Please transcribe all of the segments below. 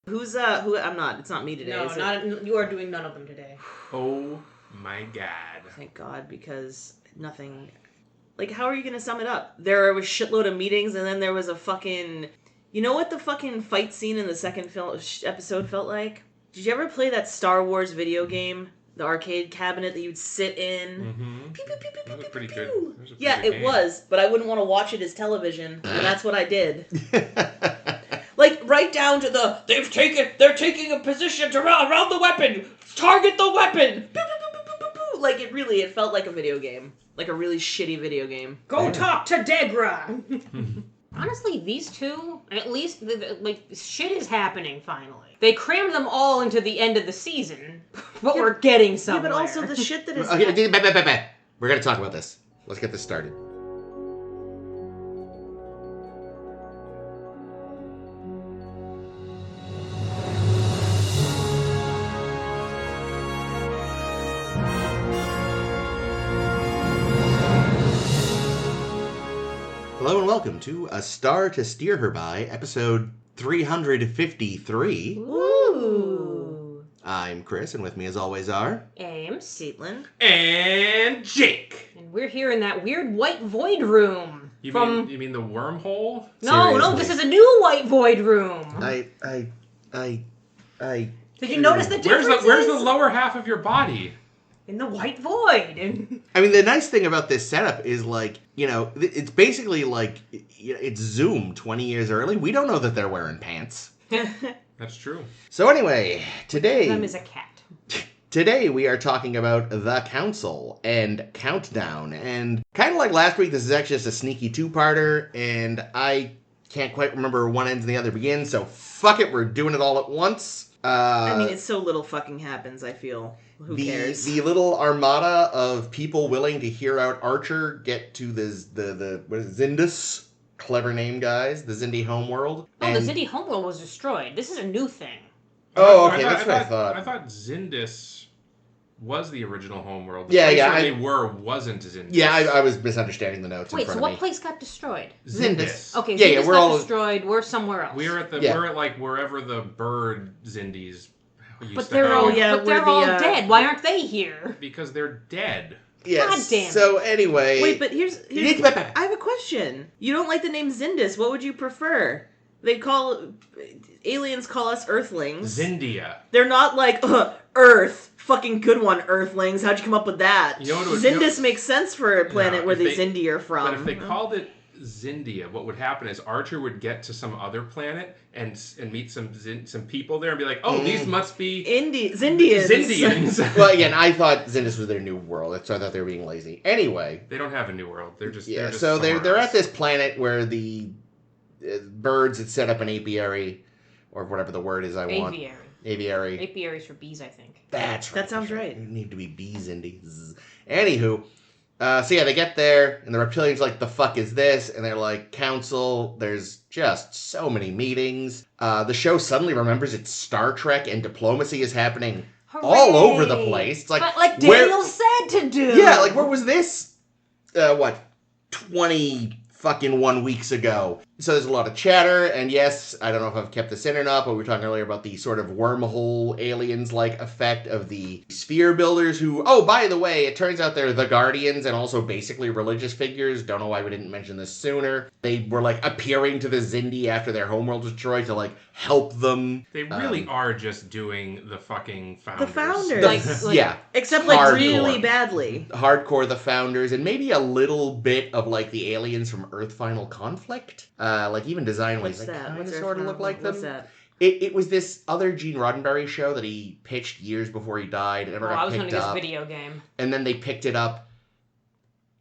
Who's, I'm not. It's not me today. No, you are doing none of them today. Oh my god. Thank God, because nothing... Like, how are you gonna sum it up? There was a shitload of meetings, and then there was a fucking... You know what the fucking fight scene in the second episode felt like? Did you ever play that Star Wars video game? The arcade cabinet that you'd sit in? Mm-hmm. Pew, pew, pew, pew, That was pew, pretty pew, good. pew. That was a pretty Yeah, good it game. was, but I wouldn't want to watch it as television, and that's what I did. Like, right down to they're taking a position to around the weapon! Target the weapon! Pew, pew, pew, pew, pew, pew. Like, it felt like a video game. Like a really shitty video game. Go talk to Degra! Honestly, these two, at least, like, shit is happening finally. They crammed them all into the end of the season, but we're getting somewhere. Yeah, but also the shit that is... Okay, we're gonna talk about this. Let's get this started. Hello and welcome to A Star to Steer Her By, episode 353. Ooh. I'm Chris, and with me as always are... Ames. Caitlin. And Jake. And we're here in that weird white void room. You mean the wormhole? No, Seriously. this is a new white void room. Did you notice the difference? Where's the lower half of your body? In the white void. I mean, the nice thing about this setup is, like, you know, it's basically like, it's Zoom 20 years early. We don't know that they're wearing pants. That's true. So anyway, today... Them is a cat. Today we are talking about The Council and Countdown. And kind of like last week, this is actually just a sneaky two-parter, and I can't quite remember where one ends and the other begins, so fuck it, we're doing it all at once. I mean, it's so little fucking happens, I feel. Who cares? The little armada of people willing to hear out Archer get to the what is it, Zindus? Clever name, guys. The Zindi homeworld. Oh, the Zindi homeworld was destroyed. This is a new thing. Oh, okay, that's what I thought. I thought Zindus was the original homeworld. They wasn't Zindus. Yeah, I was misunderstanding the notes in Wait, front so of what me. place got destroyed? Zindus. Okay, Yeah, Zindus we're got all destroyed. We're somewhere else. We're at like wherever the bird Zindis used But to they're all, hang. they're all dead. Why aren't they here? Because they're dead. Yes. God damn it. So anyway, Wait, but here's I have a question. You don't like the name Zindus. What would you prefer? Aliens call us Earthlings. Zindia. They're not like, Earth. Fucking good one, Earthlings. How'd you come up with that? You know what Zindus makes sense for a planet where the Zindi are from. But if they called it Zindia, what would happen is Archer would get to some other planet and meet some people there and be like, oh, these must be Zindians. Well, again, I thought Zindus was their new world, so I thought they were being lazy. Anyway, they don't have a new world. They're just so they're at this planet where the birds had set up an apiary, or whatever the word is I want. Aviary. Apiaries for bees, I think. That's right. That sounds right. You need to be bees, Indy. Anywho, so yeah, they get there, and the reptilians like, the fuck is this? And they're like, Council, there's just so many meetings. The show suddenly remembers it's Star Trek, and diplomacy is happening all over the place. It's like Daniel said to do. Yeah, like, where was this, 21 weeks ago? So there's a lot of chatter, and yes, I don't know if I've kept this in or not, but we were talking earlier about the sort of wormhole aliens-like effect of the sphere builders who, oh, by the way, it turns out they're the Guardians and also basically religious figures. Don't know why we didn't mention this sooner. They were, like, appearing to the Zindi after their homeworld was destroyed to, like, help them. They really are just doing the fucking founders. The founders. Yeah. Except, like, really badly. Hardcore the founders, and maybe a little bit of, like, the aliens from Earth Final Conflict. Like, even design-wise, they kind of sort of look like them. What's that? It was this other Gene Roddenberry show that he pitched years before he died. It never got picked up. I was going to guess video game. And then they picked it up,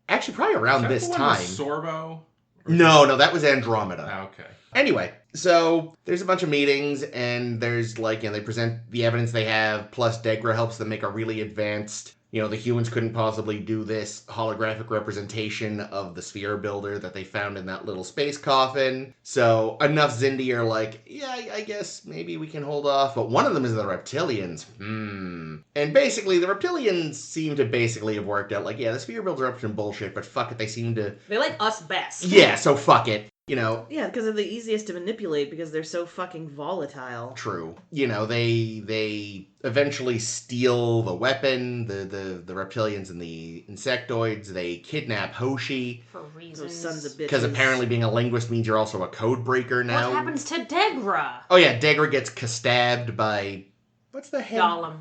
actually, probably around this the time. One with Sorbo? No, that was Andromeda. Oh, okay. Anyway, so there's a bunch of meetings, and there's, like, they present the evidence they have, plus Degra helps them make a really advanced, the humans couldn't possibly do this holographic representation of the sphere builder that they found in that little space coffin. So enough Zindi are like, yeah, I guess maybe we can hold off. But one of them is the reptilians. And basically, the reptilians seem to basically have worked out, like, yeah, the sphere builder are up to some bullshit, but fuck it, they seem to... They like us best. Yeah, so fuck it. You know, Yeah, because they're the easiest to manipulate because they're so fucking volatile. true. You know, they eventually steal the weapon, the reptilians and the insectoids. They kidnap Hoshi. For reasons. Those sons of bitches. Because apparently being a linguist means you're also a code breaker now. What happens to Degra? Oh yeah, Degra gets stabbed by... What's the head? Gollum.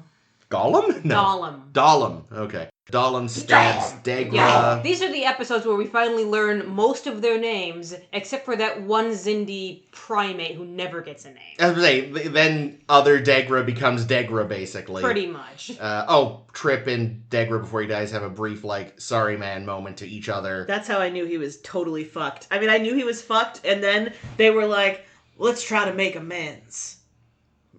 Gollum? No. Gollum. Dahlem. Okay. Dahlem stabs Degra. Yeah, these are the episodes where we finally learn most of their names, except for that one Zindi primate who never gets a name. I was going to say, then other Degra becomes Degra, basically. Pretty much. Trip and Degra, before he dies, have a brief, sorry man moment to each other. That's how I knew he was totally fucked. I mean, I knew he was fucked, and then they were like, let's try to make amends.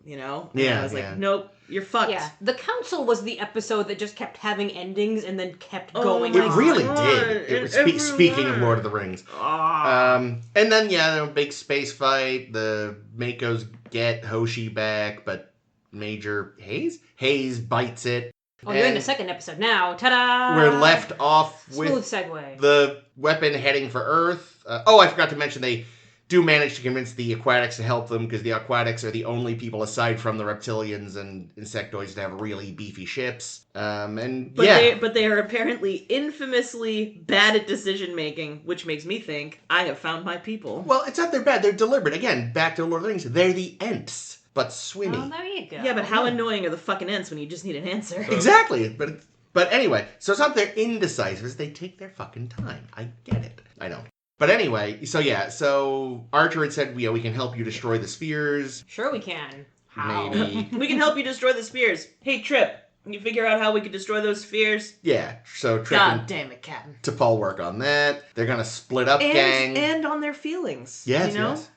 You know? And I was like, nope. You're fucked. Yeah, the Council was the episode that just kept having endings and then kept going. It really God. did. Speaking of Lord of the Rings. And then, big space fight. The Makos get Hoshi back, but Major Hayes bites it. Oh, you're in the second episode now. Ta-da! We're left off with Smooth segue. The weapon heading for Earth. I forgot to mention they do manage to convince the aquatics to help them, because the aquatics are the only people aside from the reptilians and insectoids to have really beefy ships. But they are apparently infamously bad at decision making, which makes me think I have found my people. Well, it's not they're bad, they're deliberate. Again, back to Lord of the Rings, they're the Ents, but swimmy. Oh, there you go. Yeah, but how annoying are the fucking Ents when you just need an answer? Exactly, but anyway, so it's not they're indecisive, they take their fucking time. I get it. I don't. But anyway, so Archer had said, we can help you destroy the spheres. Sure we can. How? Maybe. We can help you destroy the spheres. Hey, Trip, can you figure out how we can destroy those spheres? Yeah, so Trip God damn it, Captain. T'Pol work on that. They're gonna split up gang. And on their feelings. Yes, you know? yes.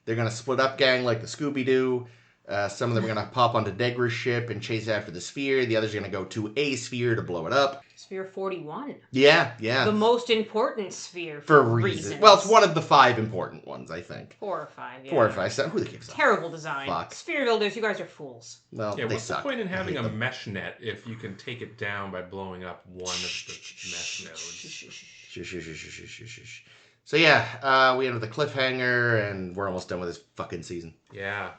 They're gonna split up gang like the Scooby-Doo. Some of them are gonna pop onto Degra's ship and chase after the sphere. The others are gonna go to a sphere to blow it up. Sphere 41. Yeah. The most important sphere for reasons. Well, it's one of the 5 important ones, I think. 4 or 5, yeah. 4 or 5. So who the gives a Terrible design. fuck? Sphere builders, you guys are fools. Well, yeah, they what's suck. the point in having a mesh net if you can take it down by blowing up one of the mesh nodes? So yeah, we ended the cliffhanger, and we're almost done with this fucking season. Yeah.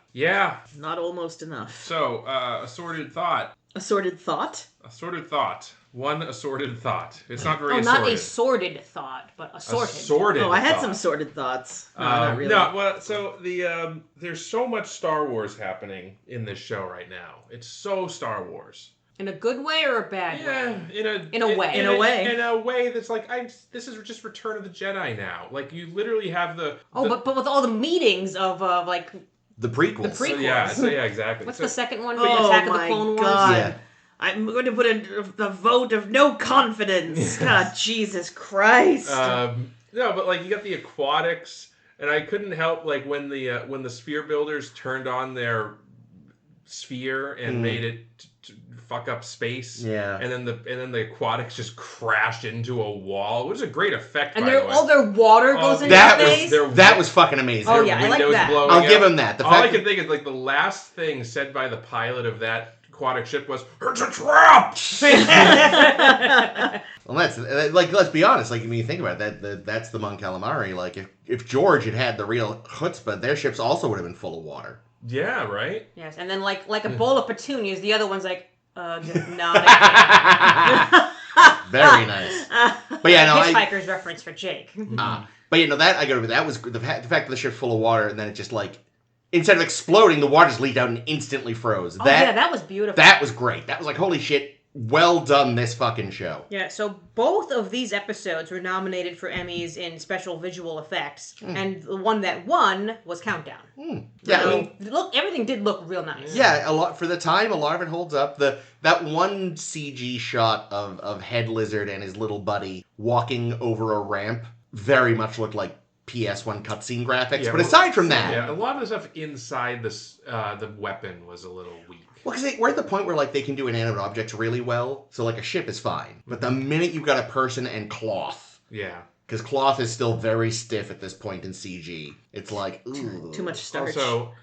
Not almost enough. So, assorted thought. Assorted thought? Assorted thought. One assorted thought. It's not very not assorted. a sordid thought, but assorted. Assorted I had thought. some sordid thoughts. No, not really. No, well, so there's so much Star Wars happening in this show right now. It's so Star Wars. In a good way or a bad way? In a way that's like, this is just Return of the Jedi now. Like, you literally have but with all the meetings of the prequels. The prequels. So yeah, exactly. What's the second one? Oh Attack of the my Clone Wars? God. Yeah. I'm going to put a vote of no confidence. God, Jesus Christ. No, but you got the aquatics, and I couldn't help when the sphere builders turned on their sphere and made it to fuck up space. Yeah. And then the aquatics just crashed into a wall. It was a great effect. And by the way. all their water goes into space. That was fucking amazing. Oh yeah, I like that. I'll give him that. All I can think is the last thing said by the pilot of that aquatic ship was, "It's a trap." Well, that's let's be honest. When you think about it, that's the Mon Calamari. If George had the real chutzpah, their ships also would have been full of water. Yeah, right. Yes, and then like a bowl of petunias, the other one's like, not again. Very nice. But yeah, no, Hitchhiker's reference for Jake. But that I go. That was the fact that the ship's full of water, and then it just instead of exploding, the water just leaked out and instantly froze. That was beautiful. That was great. That was holy shit. Well done, this fucking show. Yeah, so both of these episodes were nominated for Emmys in special visual effects, and the one that won was Countdown. Yeah, everything did look real nice. Yeah, a lot for the time. A lot of it holds up. That one CG shot of Head Lizard and his little buddy walking over a ramp very much looked like PS1 cutscene graphics. Yeah, but aside from that, yeah, a lot of the stuff inside the weapon was a little weak. Well, because we're at the point where they can do inanimate objects really well, so a ship is fine. But the minute you've got a person and cloth, because cloth is still very stiff at this point in CG, it's ooh. Too much starch. Also,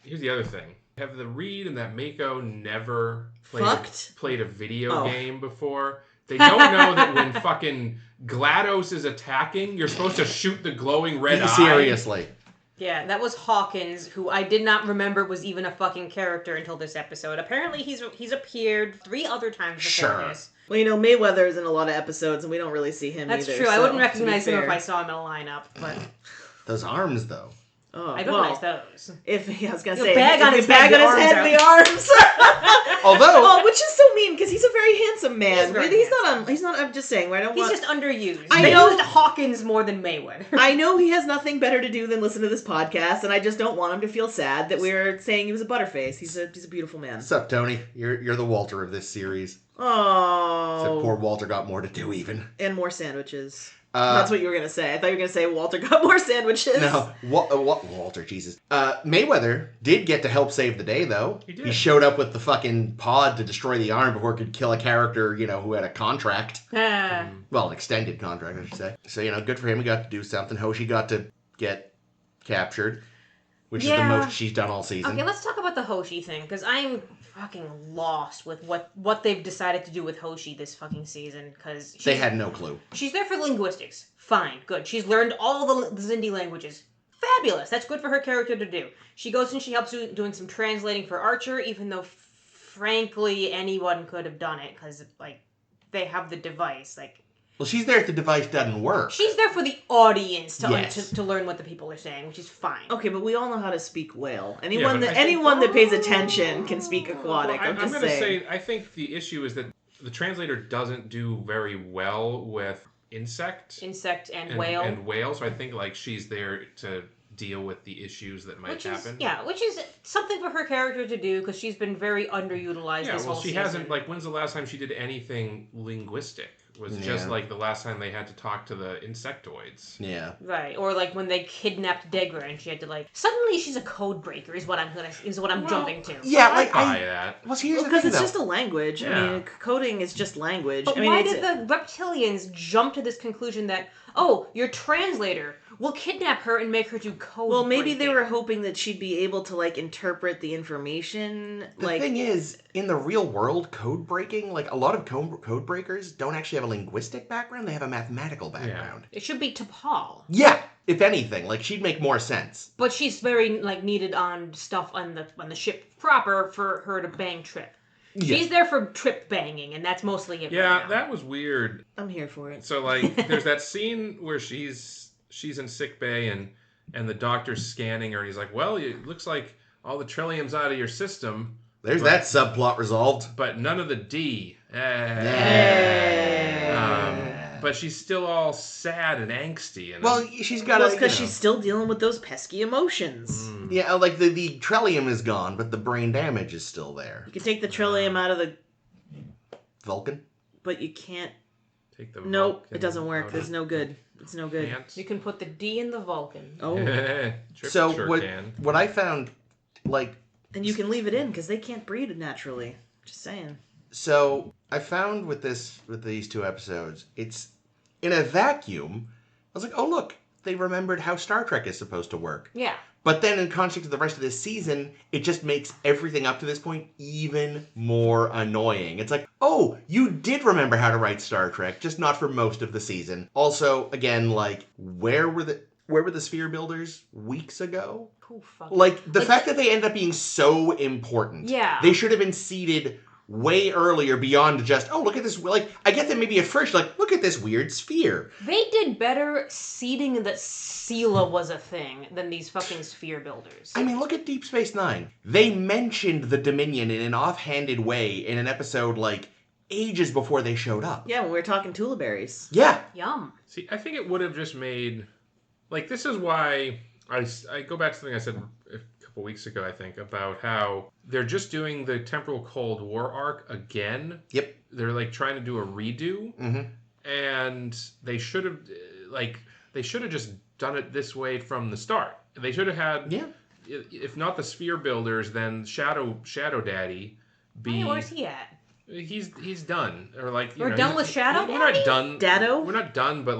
here's the other thing: have the Reed and that Mako never played a video game before? They don't know that when fucking GLaDOS is attacking, you're supposed to shoot the glowing red eye. Seriously. Yeah, that was Hawkins, who I did not remember was even a fucking character until this episode. Apparently, he's appeared 3 other times before this. Well, you know, Mayweather's in a lot of episodes, and we don't really see him That's either. true. I so, wouldn't recognize to be him if fair. I saw him in a lineup, but Those arms, though. Oh, I recognize those. If I was gonna The say, bag on his bag head, on the his arms head, the arms. Although, Oh, which is so mean because he's a very handsome man. He's very He's not. I'm just saying. I don't He's want. just underused. I They know- used Hawkins more than Mayweather. I know he has nothing better to do than listen to this podcast, and I just don't want him to feel sad that we're saying he was a butterface. He's a beautiful man. what's up, Tony? You're the Walter of this series. Oh, Except poor Walter got more to do, even. and more sandwiches. That's what you were gonna say. I thought you were gonna say Walter got more sandwiches. No, Walter, Jesus. Mayweather did get to help save the day, though. He did. He showed up with the fucking pod to destroy the arm before it could kill a character, who had a contract. Well, an extended contract, I should say. So, good for him. He got to do something. Hoshi got to get captured, which is the most she's done all season. Okay, let's talk about the Hoshi thing, because I'm fucking lost with what they've decided to do with Hoshi this fucking season, because They had no clue. she's there for linguistics. Fine, good. She's learned all the Zindi languages. Fabulous. That's good for her character to do. She goes and she helps doing some translating for Archer, even though, frankly, anyone could have done it, because, they have the device. Well, she's there if the device doesn't work. She's there for the audience Yes. to learn what the people are saying, which is fine. Okay, but we all know how to speak whale. but Anyone I think- that pays attention can speak aquatic. Well, I'm just going to saying. say, I think the issue is that the translator doesn't do very well with insect Insect and whale. and whale. So I think she's there to deal with the issues that might happen. Which is something for her character to do, because she's been very underutilized Yeah, this well, whole she season. hasn't. When's the last time she did anything linguistic? Was just the last time they had to talk to the insectoids. Yeah. Right, or when they kidnapped Degra and she had to suddenly she's a code breaker is what I'm jumping to. Yeah, I buy that. Well, here's the Because thing, it's though. just a language. Yeah. I mean, coding is just language. But I mean, why it's, did the reptilians jump to this conclusion that your translator will kidnap her and make her do code? Well, maybe they breaking? were hoping that she'd be able to interpret the information. The thing is, in the real world, code breaking, a lot of code breakers don't actually have a linguistic background, they have a mathematical background. It should be T'Pol. Yeah, if anything. She'd make more sense. But she's very needed on stuff on the ship proper for her to bang Trip. Yeah. She's there for Trip banging, and that's mostly it. Yeah, right now. that was weird. I'm here for it. So there's that scene where she's in sick bay and the doctor's scanning her and he's like, well, it looks like all the trillium's out of your system. There's that subplot resolved. But none of the D. Yeah. But she's still all sad and angsty. And Well, she's got Well, because she's still dealing with those pesky emotions. Yeah, the trillium is gone, but the brain damage is still there. You can take the trillium out of the, Vulcan? but you can't. take the Nope, Vulcan it doesn't work. out There's of no good. It's no good. pants. You can put the D in the Vulcan. Oh, Trip So sure what can. what I found, and you can leave it in because they can't breed naturally. Just saying. so I found with these 2 episodes, it's in a vacuum. I was like, oh look, they remembered how Star Trek is supposed to work. Yeah. But then in context of the rest of this season, it just makes everything up to this point even more annoying. It's like, oh, you did remember how to write Star Trek, just not for most of the season. Also, again, where were the sphere builders weeks ago? Who fuck? The fact that they end up being so important. Yeah. They should have been seeded way earlier beyond just, oh, look at this. I get that maybe at first, look at this weird sphere. They did better seeding that Sela was a thing than these fucking sphere builders. I mean, look at Deep Space Nine. They mentioned the Dominion in an offhanded way in an episode, ages before they showed up. Yeah, when we were talking Tula berries. Yeah. Yum. See, I think it would have just made... this is why I go back to something I said a couple weeks ago, I think, about how they're just doing the temporal Cold War arc again. Yep. They're, trying to do a redo. Mm-hmm. And they should have, just done it this way from the start. They should have had... Yeah. If not the sphere builders, then Shadow Daddy be... Hey, where's he at? He's done. Or We're done with Shadow We're not Daddy? done. Dado? We're not done, but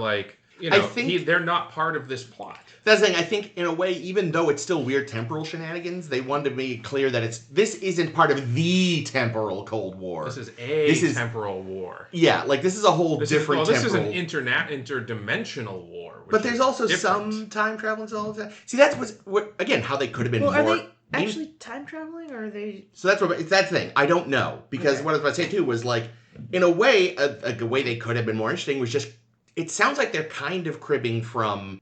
you know, I think they're not part of this plot. that's the thing. I think in a way, even though it's still weird temporal shenanigans, they wanted to make it clear that this isn't part of the temporal Cold War. This is a temporal war. Yeah, like this is a whole different. This is temporal... an interdimensional war. But there's also different. some time traveling to all of that. See, that's what again how they could have been more. Are they actually time traveling, or are they? So that's that thing. I don't know because what I was about to say too was like, in a way, a way they could have been more interesting was just. It sounds like they're kind of cribbing from,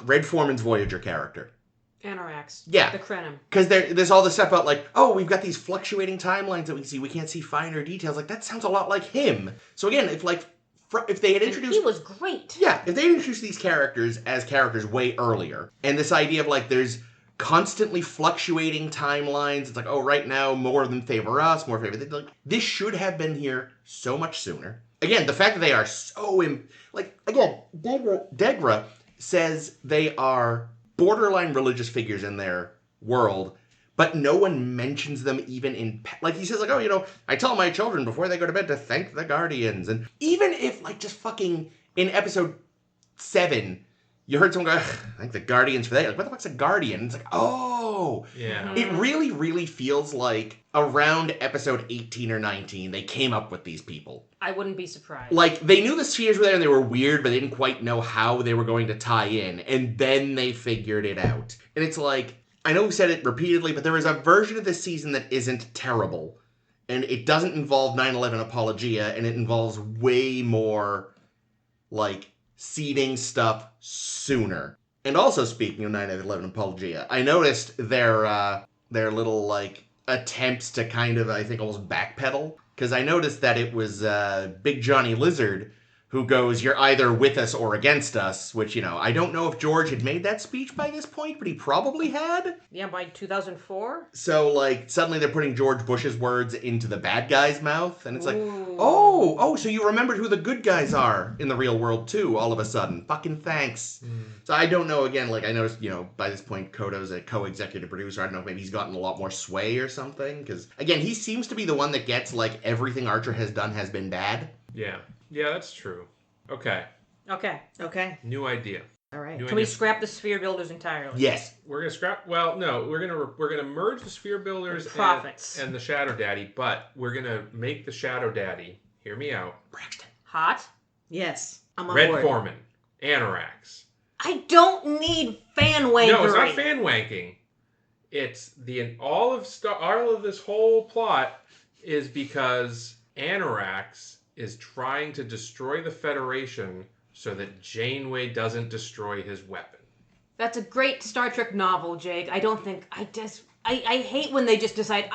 Red Foreman's Voyager character. Anorax. Yeah. The Krenim. Because there's all this stuff about like, oh, we've got these fluctuating timelines that we see. We can't see finer details. Like that sounds a lot like him. So again, if they had introduced... And he was great. Yeah, if they had introduced these characters as characters way earlier, and this idea of like there's constantly fluctuating timelines, it's like, oh, right now more of them favor us, more favor... Like, this should have been here so much sooner. Again, the fact that they are so... Degra says they are borderline religious figures in their world, but no one mentions them even in... Like, he says, like, oh, you know, I tell my children before they go to bed to thank the Guardians. And even if, like, just fucking... In episode 7, you heard someone go, thank the Guardians for that. Like, what the fuck's a Guardian? It's like, oh! Yeah. It really, really feels like around episode 18 or 19, they came up with these people. I wouldn't be surprised. Like, they knew the spheres were there and they were weird, but they didn't quite know how they were going to tie in. And then they figured it out. And it's like, I know we said it repeatedly, but there is a version of this season that isn't terrible. And it doesn't involve 9/11 Apologia, and it involves way more, like, seeding stuff sooner. And also, speaking of 9/11 Apologia, I noticed their little, like, attempts to kind of, I think, almost backpedal. Because I noticed that it was Big Johnny Lizard who goes, you're either with us or against us, which, you know, I don't know if George had made that speech by this point, but he probably had. Yeah, by 2004. So, like, suddenly they're putting George Bush's words into the bad guy's mouth, and it's like, Ooh. oh, so you remembered who the good guys are in the real world, too, all of a sudden. Fucking thanks. So I don't know, again, like, I noticed, you know, by this point, Kodo's a co-executive producer. I don't know if maybe he's gotten a lot more sway or something, because, again, he seems to be the one that gets, like, everything Archer has done has been bad. Yeah. Yeah, that's true. Okay. Okay. New idea. All right. Can we scrap the sphere builders entirely? Yes. We're gonna scrap. Well, no, we're gonna merge the sphere builders and the Shadow Daddy, but we're gonna make the Shadow Daddy. Hear me out. Braxton. Hot? Yes. I'm on Red board. Foreman, Anorax. I don't need fan wankery. No, it's not fan wanking. It's all of this whole plot is because Anorax is trying to destroy the Federation so that Janeway doesn't destroy his weapon. That's a great Star Trek novel, Jake. I hate when they just decide,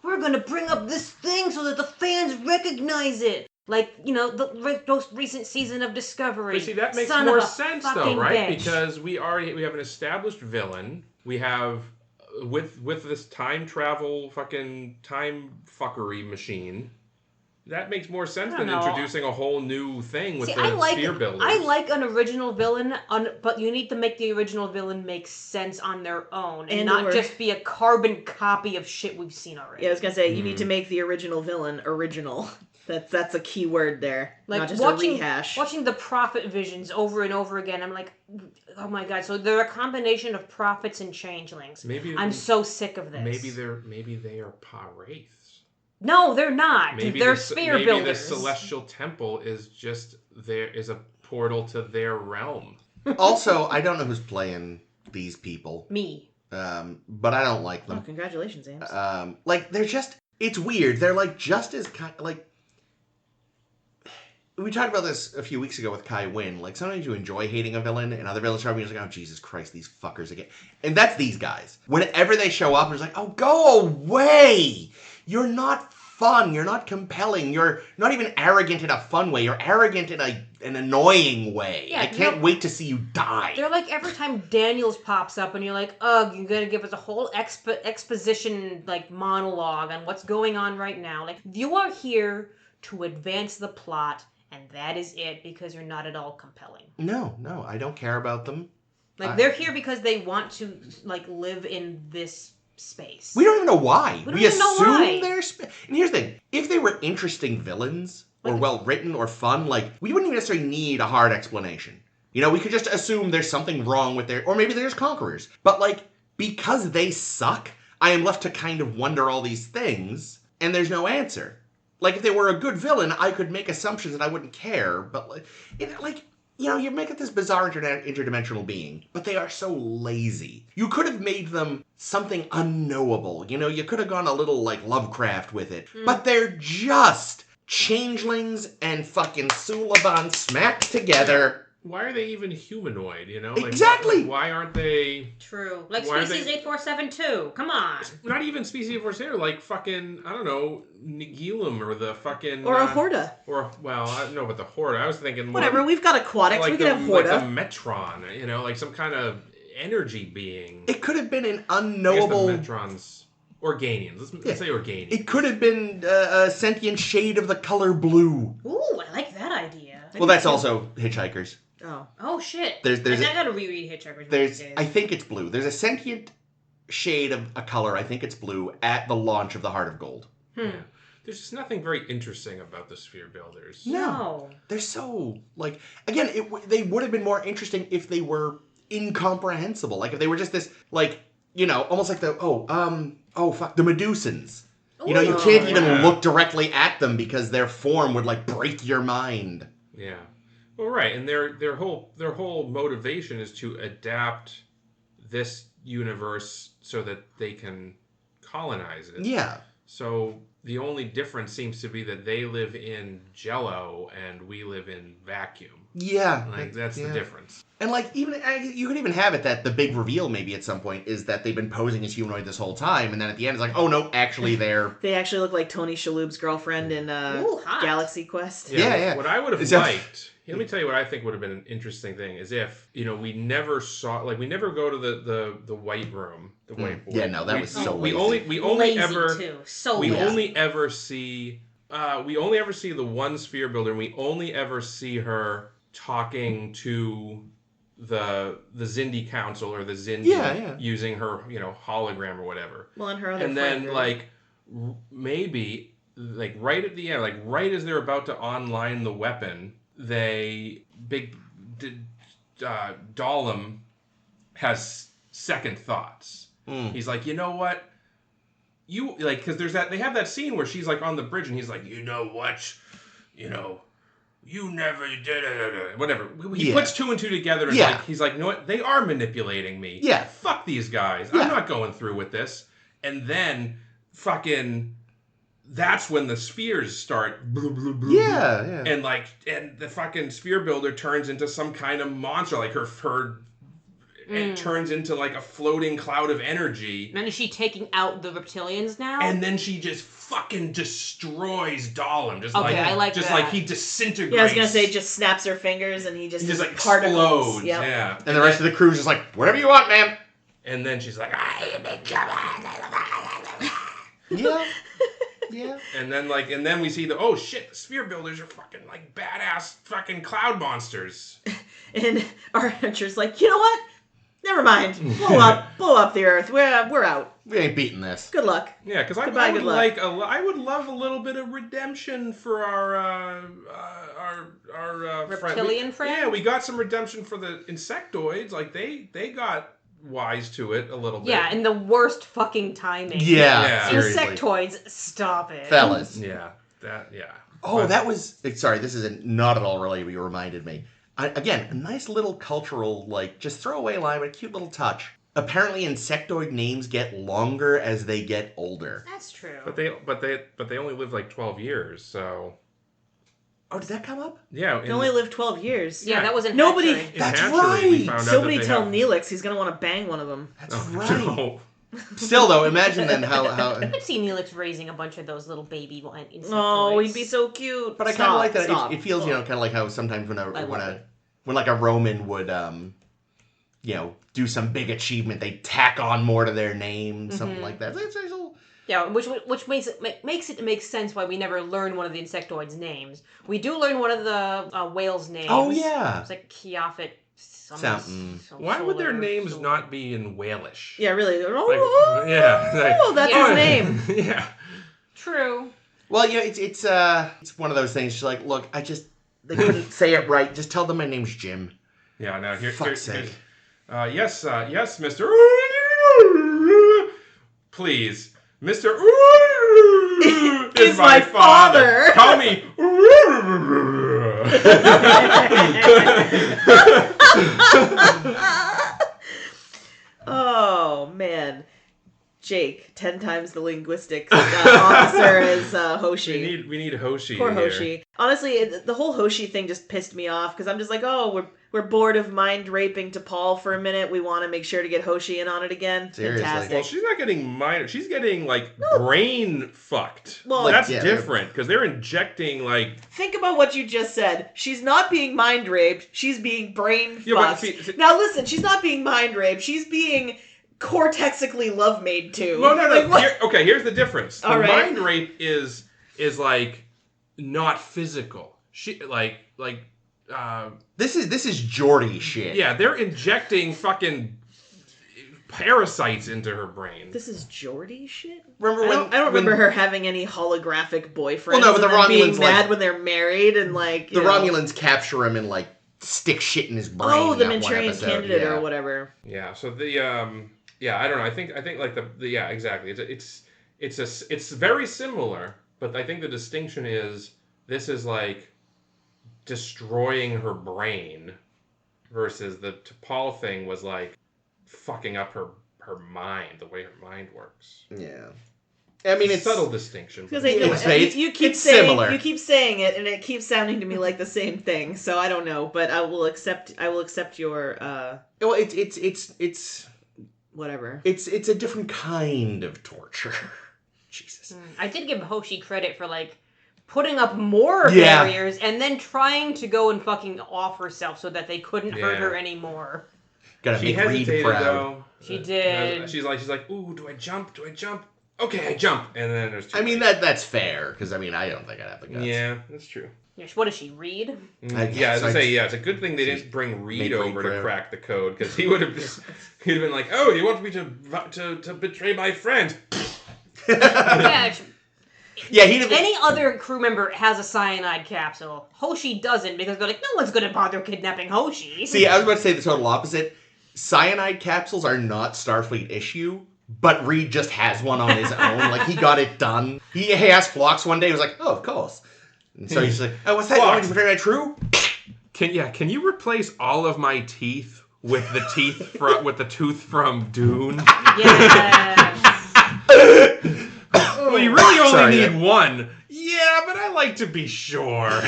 we're going to bring up this thing so that the fans recognize it. Like, you know, the most recent season of Discovery. But see, that makes more sense, though, right? Because we have an established villain. We have, with this time travel fucking time fuckery machine, that makes more sense than introducing a whole new thing with sphere builders. I like an original villain, but you need to make the original villain make sense on their own and not just be a carbon copy of shit we've seen already. Yeah, I was gonna say, you need to make the original villain original. That's a key word there. Like, not just a rehash. Watching the Prophet visions over and over again, I'm like, oh my god, so they're a combination of prophets and changelings. I'm so sick of this. Maybe they are Pa-wraiths. No, they're not. They're sphere builders. Maybe the Celestial Temple is a portal to their realm. Also, I don't know who's playing these people. Me. But I don't like them. Oh, congratulations, Ames. Like, they're just... It's weird. They're, like, just as... Like... We talked about this a few weeks ago with Kai Wynn. Like, sometimes you enjoy hating a villain, and other villains show up, and you're like, oh, Jesus Christ, these fuckers again. And that's these guys. Whenever they show up, it's like, oh, go away! You're not fun. You're not compelling. You're not even arrogant in a fun way. You're arrogant in an annoying way. Yeah, I can't wait to see you die. They're like every time Daniels pops up and you're like, ugh, you're going to give us a whole exposition, like, monologue on what's going on right now. Like, you are here to advance the plot, and that is it, because you're not at all compelling. No, I don't care about them. Like, they're here because they want to, like, live in this space. We don't even know why. We assume they're... And here's the thing. If they were interesting villains, or well-written, or fun, like, we wouldn't even necessarily need a hard explanation. You know, we could just assume there's something wrong with or maybe they're just conquerors. But, like, because they suck, I am left to kind of wonder all these things, and there's no answer. Like, if they were a good villain, I could make assumptions and I wouldn't care, but, you make it this bizarre interdimensional being, but they are so lazy. You could have made them something unknowable. You know, you could have gone a little, like, Lovecraft with it. But they're just changelings and fucking Suliban smacked together. Why are they even humanoid, you know? Exactly! Why aren't they... True. Like Species 847-2. Come on. Not even Species 847, like fucking, I don't know, Nigilum or the fucking... Or a Horda. I don't know about the Horda. I was thinking more... Whatever, we've got aquatics, we could have Horda. Like the Metron, you know, like some kind of energy being. It could have been an unknowable... I guess the Metrons... Organians. Let's say Organians. It could have been a sentient shade of the color blue. Ooh, I like that idea. Well, that's also Hitchhikers. Oh shit. There's I gotta reread Hitchhikers. I think it's blue. There's a sentient shade of a color, I think it's blue, at the launch of the Heart of Gold. Yeah. There's just nothing very interesting about the Sphere Builders. No. They're so, like, again, they would have been more interesting if they were incomprehensible. Like, if they were just this, like, you know, almost like the Medusans. You know, you can't even look directly at them because their form would, like, break your mind. Yeah. Well, right, and their whole motivation is to adapt this universe so that they can colonize it. Yeah. So the only difference seems to be that they live in Jello and we live in vacuum. Yeah. Like, that's the difference. And, like, even you could even have it that the big reveal maybe at some point is that they've been posing as humanoid this whole time, and then at the end it's like, oh, no, actually they're... They actually look like Tony Shalhoub's girlfriend in Galaxy Quest. Yeah. What I would have liked... Let me tell you what I think would have been an interesting thing is if, you know, we never saw, like, we never go to the white room, the white board. Yeah, no, that was so lazy. We only lazy ever too. So we lazy. only ever see the one sphere builder, and we only ever see her talking to the Zindi Council or the Zindi using her, you know, hologram or whatever. Well, and her other and friend, then right? like maybe like right at the end, like right as they're about to online the weapon, Dahlem has second thoughts. He's like, you know what? You like, because they have that scene where she's like on the bridge and he's like, you know what? You know, you never did it. Whatever. He puts two and two together and he's like, you know what? They are manipulating me. Yeah. Fuck these guys. Yeah. I'm not going through with this. And then fucking... That's when the spheres start. Blah, blah, blah, yeah. And and the fucking sphere builder turns into some kind of monster. Like her it turns into like a floating cloud of energy. And is she taking out the reptilians now? And then she just fucking destroys Dahlem. I like just that. Like he disintegrates. Yeah, I was gonna say just snaps her fingers and he just like particles. explodes. Yep. Yeah. And the rest of the crew's just like, whatever you want, ma'am. And then she's like, I am in trouble. Yeah. Yeah. And then we see the shit, the sphere builders are fucking like badass fucking cloud monsters. And Archer's like, you know what? Never mind. Blow up the Earth. We're out. We ain't beating this. Good luck. Yeah, because I would love a little bit of redemption for our reptilian friend. Yeah, we got some redemption for the insectoids. Like they got wise to it a little bit. Yeah, and the worst fucking timing. Yeah. Insectoids, stop it. Fellas. Yeah. Oh, that was... Sorry, this isn't not at all related, but you reminded me. Again, a nice little cultural, like, just throwaway line, but a cute little touch. Apparently insectoid names get longer as they get older. That's true. But they only live like 12 years, so... Oh, did that come up? Yeah. They only lived 12 years. Yeah, that was in Nobody. Hatchery. That's Hatchery, right. Somebody tell Neelix he's gonna want to bang one of them. That's right. Still, though, imagine then how... I could see Neelix raising a bunch of those little baby insectoids. Oh, he'd be so cute. But I kind of like that. It feels, kind of like how sometimes when like a Roman would, do some big achievement, they tack on more to their name, something like that. Yeah, which makes it make sense why we never learn one of the insectoids' names. We do learn one of the whales' names. Oh yeah, it's like Kiafit. Why would their names not be in Walish? Yeah, really. That's his name. Yeah. True. Well, it's one of those things. She's like, look, they couldn't say it right. Just tell them my name's Jim. Yeah, now here's sake. Yes, Mr. Please, Mr. is my father. Call me. Oh man, Jake, 10 times the linguistic officer as Hoshi. We need Hoshi. Poor here. Hoshi. Honestly, the whole Hoshi thing just pissed me off because I'm just like, oh, we're bored of mind raping T'Pol for a minute. We want to make sure to get Hoshi in on it again. Seriously. Fantastic. Well, she's not getting minor. She's getting brain fucked. Well, that's different because they're injecting Think about what you just said. She's not being mind raped. She's being brain fucked. Yeah, now listen, she's not being mind raped. She's being cortexically love made too. Well, no. Here's the difference. The All right. mind rape is not physical. She This is Geordie shit. Yeah, they're injecting fucking parasites into her brain. This is Geordie shit? Remember I don't remember her having any holographic boyfriends. Well, no, but the and then being Romulans, mad when they're married and the Romulans capture him and stick shit in his brain. Oh, the that one Manchurian episode. Candidate or whatever. Yeah. So the I don't know. I think exactly. It's very similar, but I think the distinction is this is destroying her brain versus the T'Pol thing was fucking up her mind, the way her mind works. Yeah. I mean, it's subtle distinction. You keep similar. You keep saying it, and it keeps sounding to me like the same thing. So I don't know, but I will accept your. Well, it's whatever. It's a different kind of torture. Jesus. I did give Hoshi credit for putting up more barriers and then trying to go and fucking off herself so that they couldn't hurt her anymore. Gotta make Reed proud. Though. She did. She's like, ooh, do I jump? Okay, I jump. And then there's two. I mean, that's fair, because I don't think I'd have the guts. Yeah, that's true. Yes, what does she read? It's a good thing they didn't bring Reed over to crack the code, because he'd have been like, oh, you want me to betray my friend? Yeah, any other crew member has a cyanide capsule. Hoshi doesn't, because they're like, no one's gonna bother kidnapping Hoshi. See, I was about to say the total opposite. Cyanide capsules are not Starfleet issue, but Reed just has one on his own. He got it done. He asked Phlox one day, he was like, oh, of course. And so he's like, oh, what's that? You want to betray my crew? Can you replace all of my teeth with the with the tooth from Dune? Yes. Well, you really only need one. Yeah, but I like to be sure.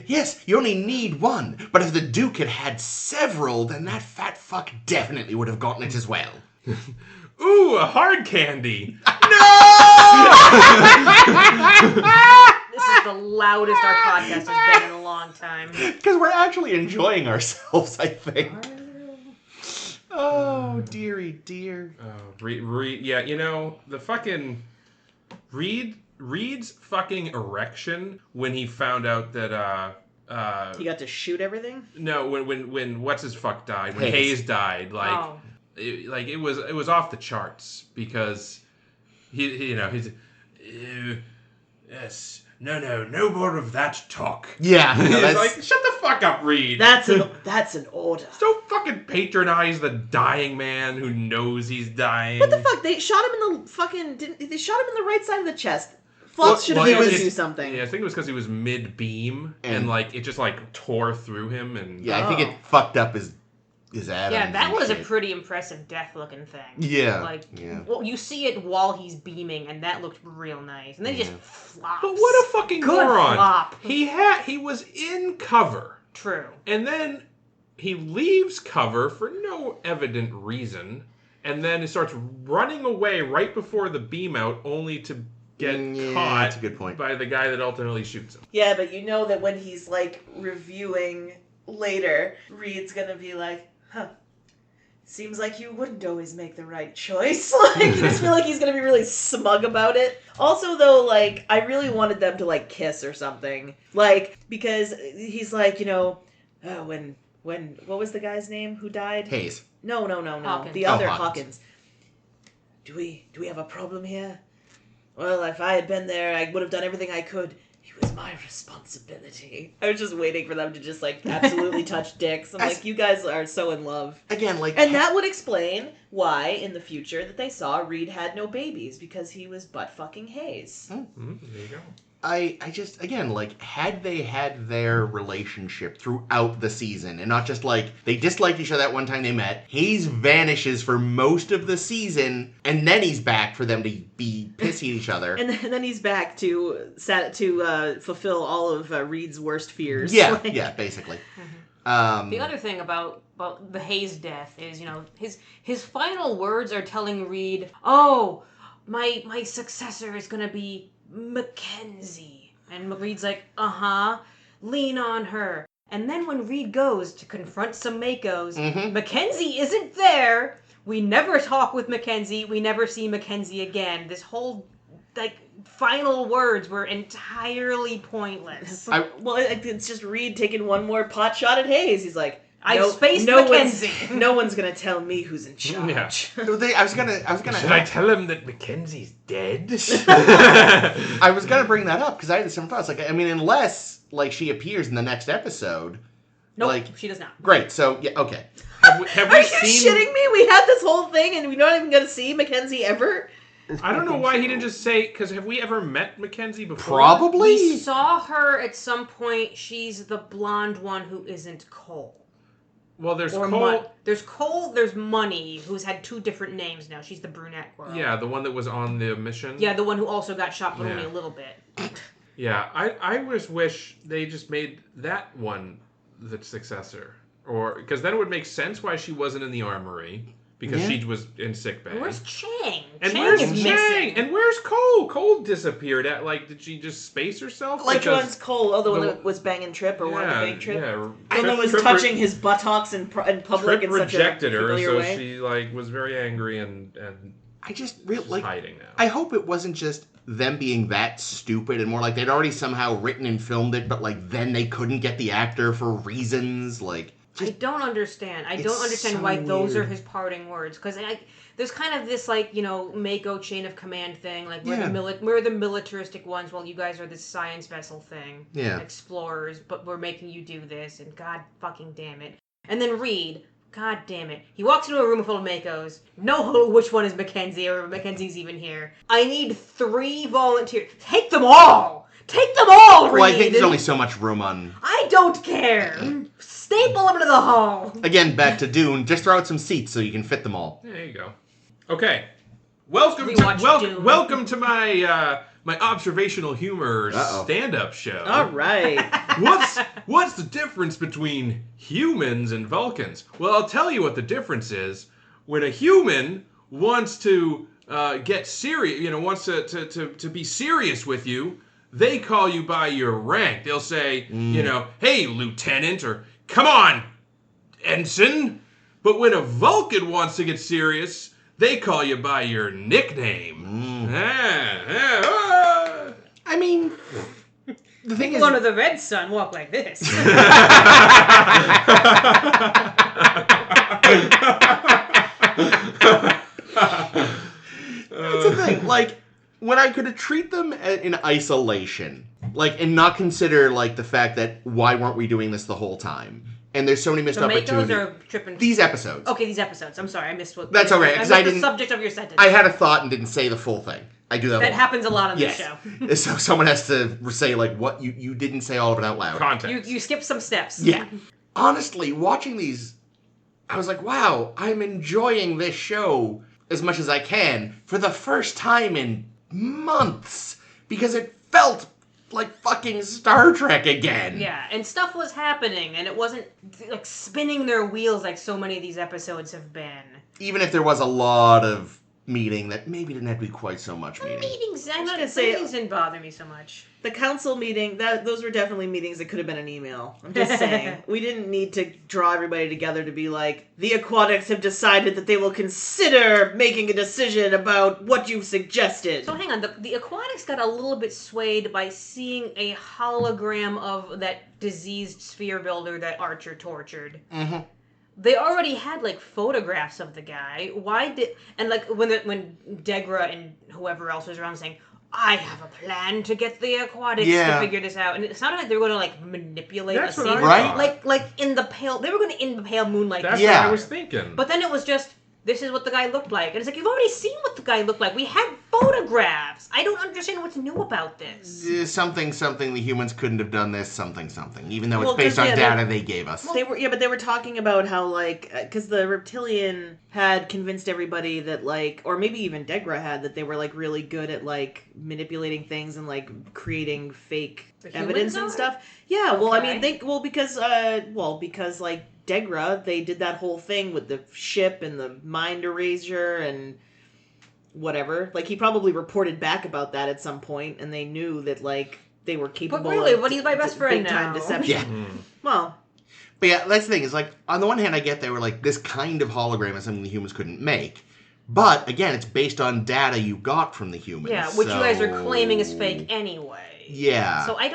Yes, you only need one. But if the Duke had several, then that fat fuck definitely would have gotten it as well. Ooh, a hard candy. No! This is the loudest our podcast has been in a long time. Because we're actually enjoying ourselves, I think. Oh, dearie dear. Oh, yeah, the fucking Reed's fucking erection when he found out that he got to shoot everything. No, when what's his fuck died, when Hayes died, it was off the charts because he's yes. No more of that talk. Yeah. He's like, shut the fuck up, Reed. That's an order. Don't fucking patronize the dying man who knows he's dying. What the fuck? They shot him in the fucking... They shot him in the right side of the chest. Phlox should have been able to do something. Yeah, I think it was because he was mid-beam, and it just, tore through him, and... Yeah, I think it fucked up his atoms. Yeah, that was a pretty impressive death-looking thing. Yeah. Well, you see it while he's beaming, and that looked real nice. And then he just flops. But what a fucking moron. Flop. He was in cover. True. And then he leaves cover for no evident reason, and then he starts running away right before the beam out, only to get caught that's a good point. By the guy that ultimately shoots him. Yeah, but you know that when he's, reviewing later, Reed's gonna be like, huh, seems like you wouldn't always make the right choice. You just feel like he's gonna be really smug about it. Also, though, I really wanted them to, kiss or something. Because he's oh, when, what was the guy's name who died? Hayes. No. Hawkins. The other Hawkins. Do we have a problem here? Well, if I had been there, I would have done everything I could. It was my responsibility. I was just waiting for them to just, like, absolutely touch dicks. I'm like, you guys are so in love. Again, like... And that would explain why, in the future, that they saw Reed had no babies, because he was butt-fucking Hayes. There you go. I just, again, like, had they had their relationship throughout the season, and not just, like, they disliked each other that one time they met, Hayes vanishes for most of the season, and then he's back for them to be pissy at each other. And then he's back to fulfill all of Reed's worst fears. Yeah, yeah, basically. The other thing about the Hayes death is, you know, his final words are telling Reed, oh, my successor is going to be Mackenzie. And Reed's like, lean on her. And then when Reed goes to confront some Makos, Mackenzie isn't there. We never talk with Mackenzie. We never see Mackenzie again. This whole, like, final words were entirely pointless. It's just Reed taking one more pot shot at Hayes. He's like, I spaced Mackenzie. No one's gonna tell me who's in charge. Yeah. I was gonna. Should I tell him that Mackenzie's dead? I was gonna bring that up because I had the same thoughts. Like, I mean, unless like she appears in the next episode. Nope, like, she does not. Great. So yeah, okay. Are you shitting me? We had this whole thing, and we're not even gonna see Mackenzie ever. I don't know why he didn't just say, because have we ever met Mackenzie before? Probably. We saw her at some point. She's the blonde one who isn't Cole. Well, there's Cole. There's Cole, there's Money, who's had two different names now. She's the brunette girl. Yeah, the one that was on the mission. Yeah, the one who also got shot, but only a little bit. Yeah, I just wish they just made that one the successor. Or, because then it would make sense why she wasn't in the armory. Because she was in sickbay. Where's Chang? And Chang where's is missing. And where's Cole? Cole disappeared. Did she just space herself? Which one's Cole? Oh, the one that was banging Trip or wanted to bang Trip? Yeah. The one that was touching his buttocks in public Trip in such rejected a her, so way. she was very angry and I just really hiding now. I hope it wasn't just them being that stupid and more like they'd already somehow written and filmed it, but like then they couldn't get the actor for reasons like. I don't understand. I don't understand so why those are weird. his parting words. Because there's kind of this, like, you know, Mako chain of command thing. Like, we're the militaristic ones while you guys are this science vessel thing. Yeah. Explorers, but we're making you do this. And god fucking damn it. And then Reed, god damn it. He walks into a room full of Makos. No which one is Mackenzie or Mackenzie's even here. I need 3 volunteers. Take them all! Take them all, Reed! Well, I think there's only so much room on... I don't care! Staple them to the hall! Again, back to Dune. Just throw out some seats so you can fit them all. There you go. Okay. Welcome to my my observational humor stand-up show. All right. What's the difference between humans and Vulcans? Well, I'll tell you what the difference is. When a human wants to get serious, wants to be serious with you, they call you by your rank. They'll say, hey, Lieutenant, or come on, Ensign. But when a Vulcan wants to get serious, they call you by your nickname. I mean, the thing is... One of the Red Sun walk like this. That's the thing. Like, when I could treat them in isolation, like, and not consider, like, the fact that why weren't we doing this the whole time? And there's so many missed opportunities. Are tripping. These episodes. Okay, these episodes. I'm sorry, I missed what. That's okay, because I didn't. The subject of your sentence. I had a thought and didn't say the full thing. I do that. That happens a lot on this show. So someone has to say like, what you didn't say all of it out loud. Context. You skipped some steps. Yeah. Honestly, watching these, I was like, wow, I'm enjoying this show as much as I can for the first time in months because it felt like fucking Star Trek again. Yeah, and stuff was happening, and it wasn't like spinning their wheels like so many of these episodes have been. Even if there was a lot of meeting that maybe didn't have to be quite so much meeting. Meetings, I'm not gonna say meetings didn't bother me so much. The council meeting, those were definitely meetings that could have been an email. I'm just saying. We didn't need to draw everybody together to be like, the Aquatics have decided that they will consider making a decision about what you've suggested. So hang on, the Aquatics got a little bit swayed by seeing a hologram of that diseased sphere builder that Archer tortured. Mm-hmm. They already had like photographs of the guy. Why did when Degra and whoever else was around saying, I have a plan to get the aquatics to figure this out. And it sounded like they were going to, like, manipulate That's a what scene. right? Like, in the pale... They were going to in the pale moonlight. That's what I was thinking. But then it was just, this is what the guy looked like. And it's like, you've already seen what the guy looked like. We had photographs. I don't understand what's new about this. Something, the humans couldn't have done this, something. Even though it's based on data they gave us. But they were talking about how, like, because the reptilian had convinced everybody that, like, or maybe even Degra had, that they were, like, really good at, like, manipulating things and, like, creating fake evidence and stuff. Yeah, well, I mean, because like, Degra, they did that whole thing with the ship and the mind erasure and whatever. Like, he probably reported back about that at some point, and they knew that, like, they were capable of what he's my best friend big-time deception. Yeah. Well... But yeah, that's the thing. Is like, on the one hand, I get they were like, this kind of hologram is something the humans couldn't make. But, again, it's based on data you got from the humans. Yeah, which you guys are claiming is fake anyway. Yeah. So I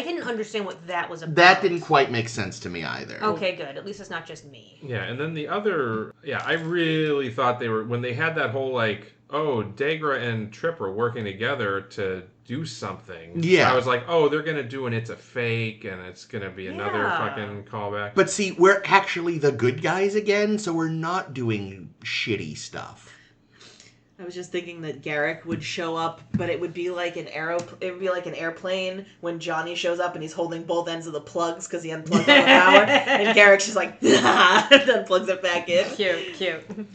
didn't understand what that was about. That didn't quite make sense to me either. Okay, good. At least it's not just me. Yeah, and then the other... Yeah, I really thought they were... When they had that whole, like, oh, Degra and Trip are working together to do something. Yeah. I was like, oh, they're going to do an It's a Fake, and it's going to be another fucking callback. But see, we're actually the good guys again, so we're not doing shitty stuff. I was just thinking that Garrick would show up, but it would be like an airplane when Johnny shows up and he's holding both ends of the plugs because he unplugged all the power, and Garrick's just like, and then plugs it back in. Cute.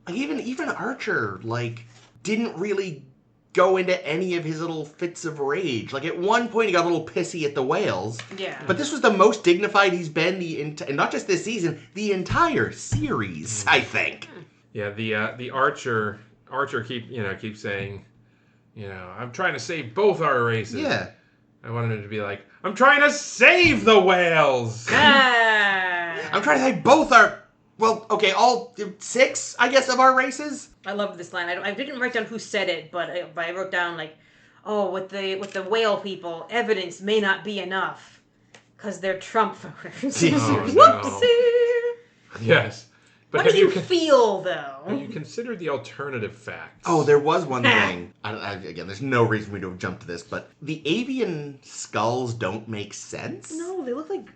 Even Archer, like, didn't really go into any of his little fits of rage. Like, at one point he got a little pissy at the whales. Yeah. But this was the most dignified he's been and not just this season, the series, I think. Yeah, the Archer keeps saying, I'm trying to save both our races. Yeah. I wanted him to be like, I'm trying to save the whales. I'm trying to save both our... Well, okay, all 6, I guess, of our races? I love this line. I didn't write down who said it, but I wrote down, like, oh, with the whale people, evidence may not be enough, because they're Trump voters. Oh, Whoopsie! Yes. But What do you feel, though? Have you considered the alternative facts? Oh, there was one thing. Again, there's no reason for me to have jumped to this, but the avian skulls don't make sense? No, they look like...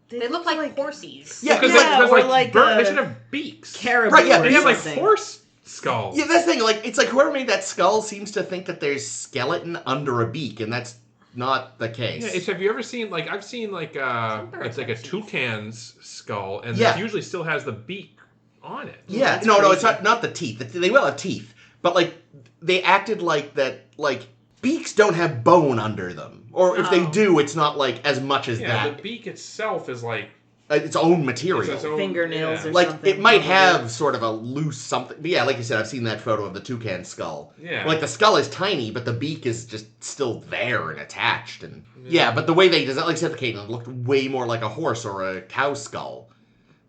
They look like horsies. Yeah, because they should have beaks. Caribou. Right, yeah, They have like horse skulls. Yeah, that's the thing. Like, it's like whoever made that skull seems to think that there's skeleton under a beak, and that's not the case. Yeah, have you ever seen, like, I've seen, like, it's like a toucan's skull, and it usually still has the beak on it. Yeah, no, it's not the teeth. They will have teeth, but, like, they acted like that, like, beaks don't have bone under them. Or if they do, it's not, like, as much as that. Yeah, the beak itself is, like... its own material. Its own, fingernails or something. Like, it might have sort of a loose something. But yeah, like you said, I've seen that photo of the toucan skull. Yeah. Like, the skull is tiny, but the beak is just still there and attached. And yeah, but the way they designed, like I said, the Caitlin looked way more like a horse or a cow skull.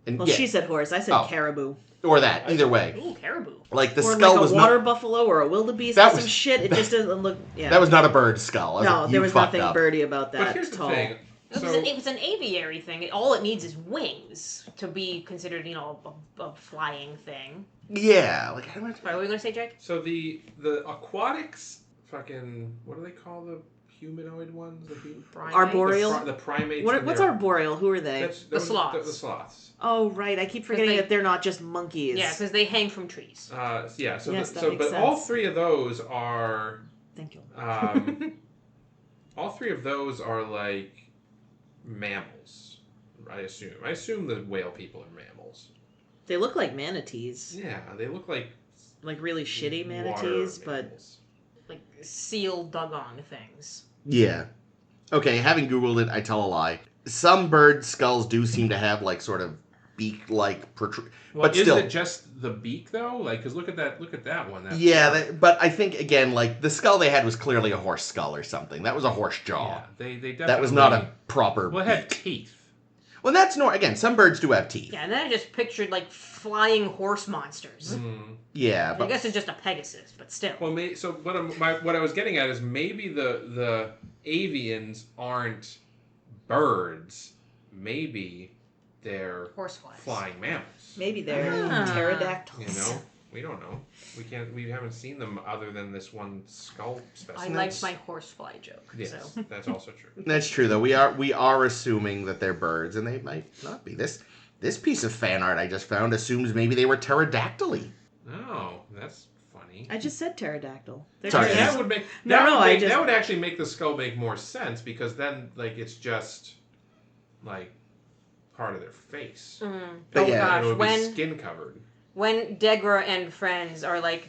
And, well, she said horse. I said caribou. Or that. Either way. Ooh, caribou. Like, the or skull like was a water buffalo or a wildebeest or some shit. It just doesn't look... Yeah. That was not a bird skull. No, there was nothing birdy about that. But here's the thing. It was an aviary thing. All it needs is wings to be considered, a flying thing. Yeah. Like, Sorry, what were you going to say, Jake? So the aquatics, fucking, what do they call the humanoid ones? Arboreal? The primates. What's arboreal? Who are they? The sloths. The sloths. Oh, right. I keep forgetting that they're not just monkeys. Yeah, because they hang from trees. Yeah. So, yes, that makes sense. all 3 of those are... Thank you. All 3 of those are, like, mammals, I assume. I assume the whale people are mammals. They look like manatees. Yeah, they look like... Like really shitty manatees, but... Like seal dug-on things. Yeah. Okay, having Googled it, I tell a lie. Some bird skulls do seem to have, like, sort of beak-like protrusion. Well, but still, is it just the beak, though? Like, because look at that one. But I think, again, like, the skull they had was clearly a horse skull or something. That was a horse jaw. Yeah, they definitely... That was not a proper Well, it had teeth. Well, that's again, some birds do have teeth. Yeah, and then I just pictured, like, flying horse monsters. Yeah, but... I guess it's just a Pegasus, but still. Well, so what I was getting at is maybe the avians aren't birds. Maybe they're horseflies. Flying mammals. Maybe they're pterodactyls. We don't know. We haven't seen them other than this one skull I specimen. liked my horsefly joke. Yes, So. that's also true. That's true, though. We are assuming that they're birds, and they might not be. This piece of fan art I just found assumes maybe they were pterodactyly. Oh, that's funny. I just said pterodactyl. Sorry, That would make that would actually make the skull make more sense, because then like it's just like part of their face. Mm. But Oh yeah, It would gosh, be skin covered. when Degra and friends are like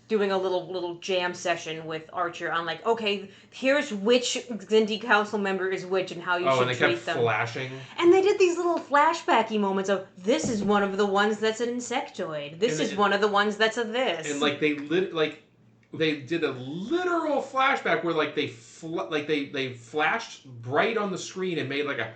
doing a little jam session with Archer on like, okay, here's which Xindi council member is which and how you should And they treat kept them. flashing. And they did these little flashbacky moments of, this is one of the ones that's an insectoid. This is one of the ones that's a this. And like they did a literal flashback where like they flashed bright on the screen and made like a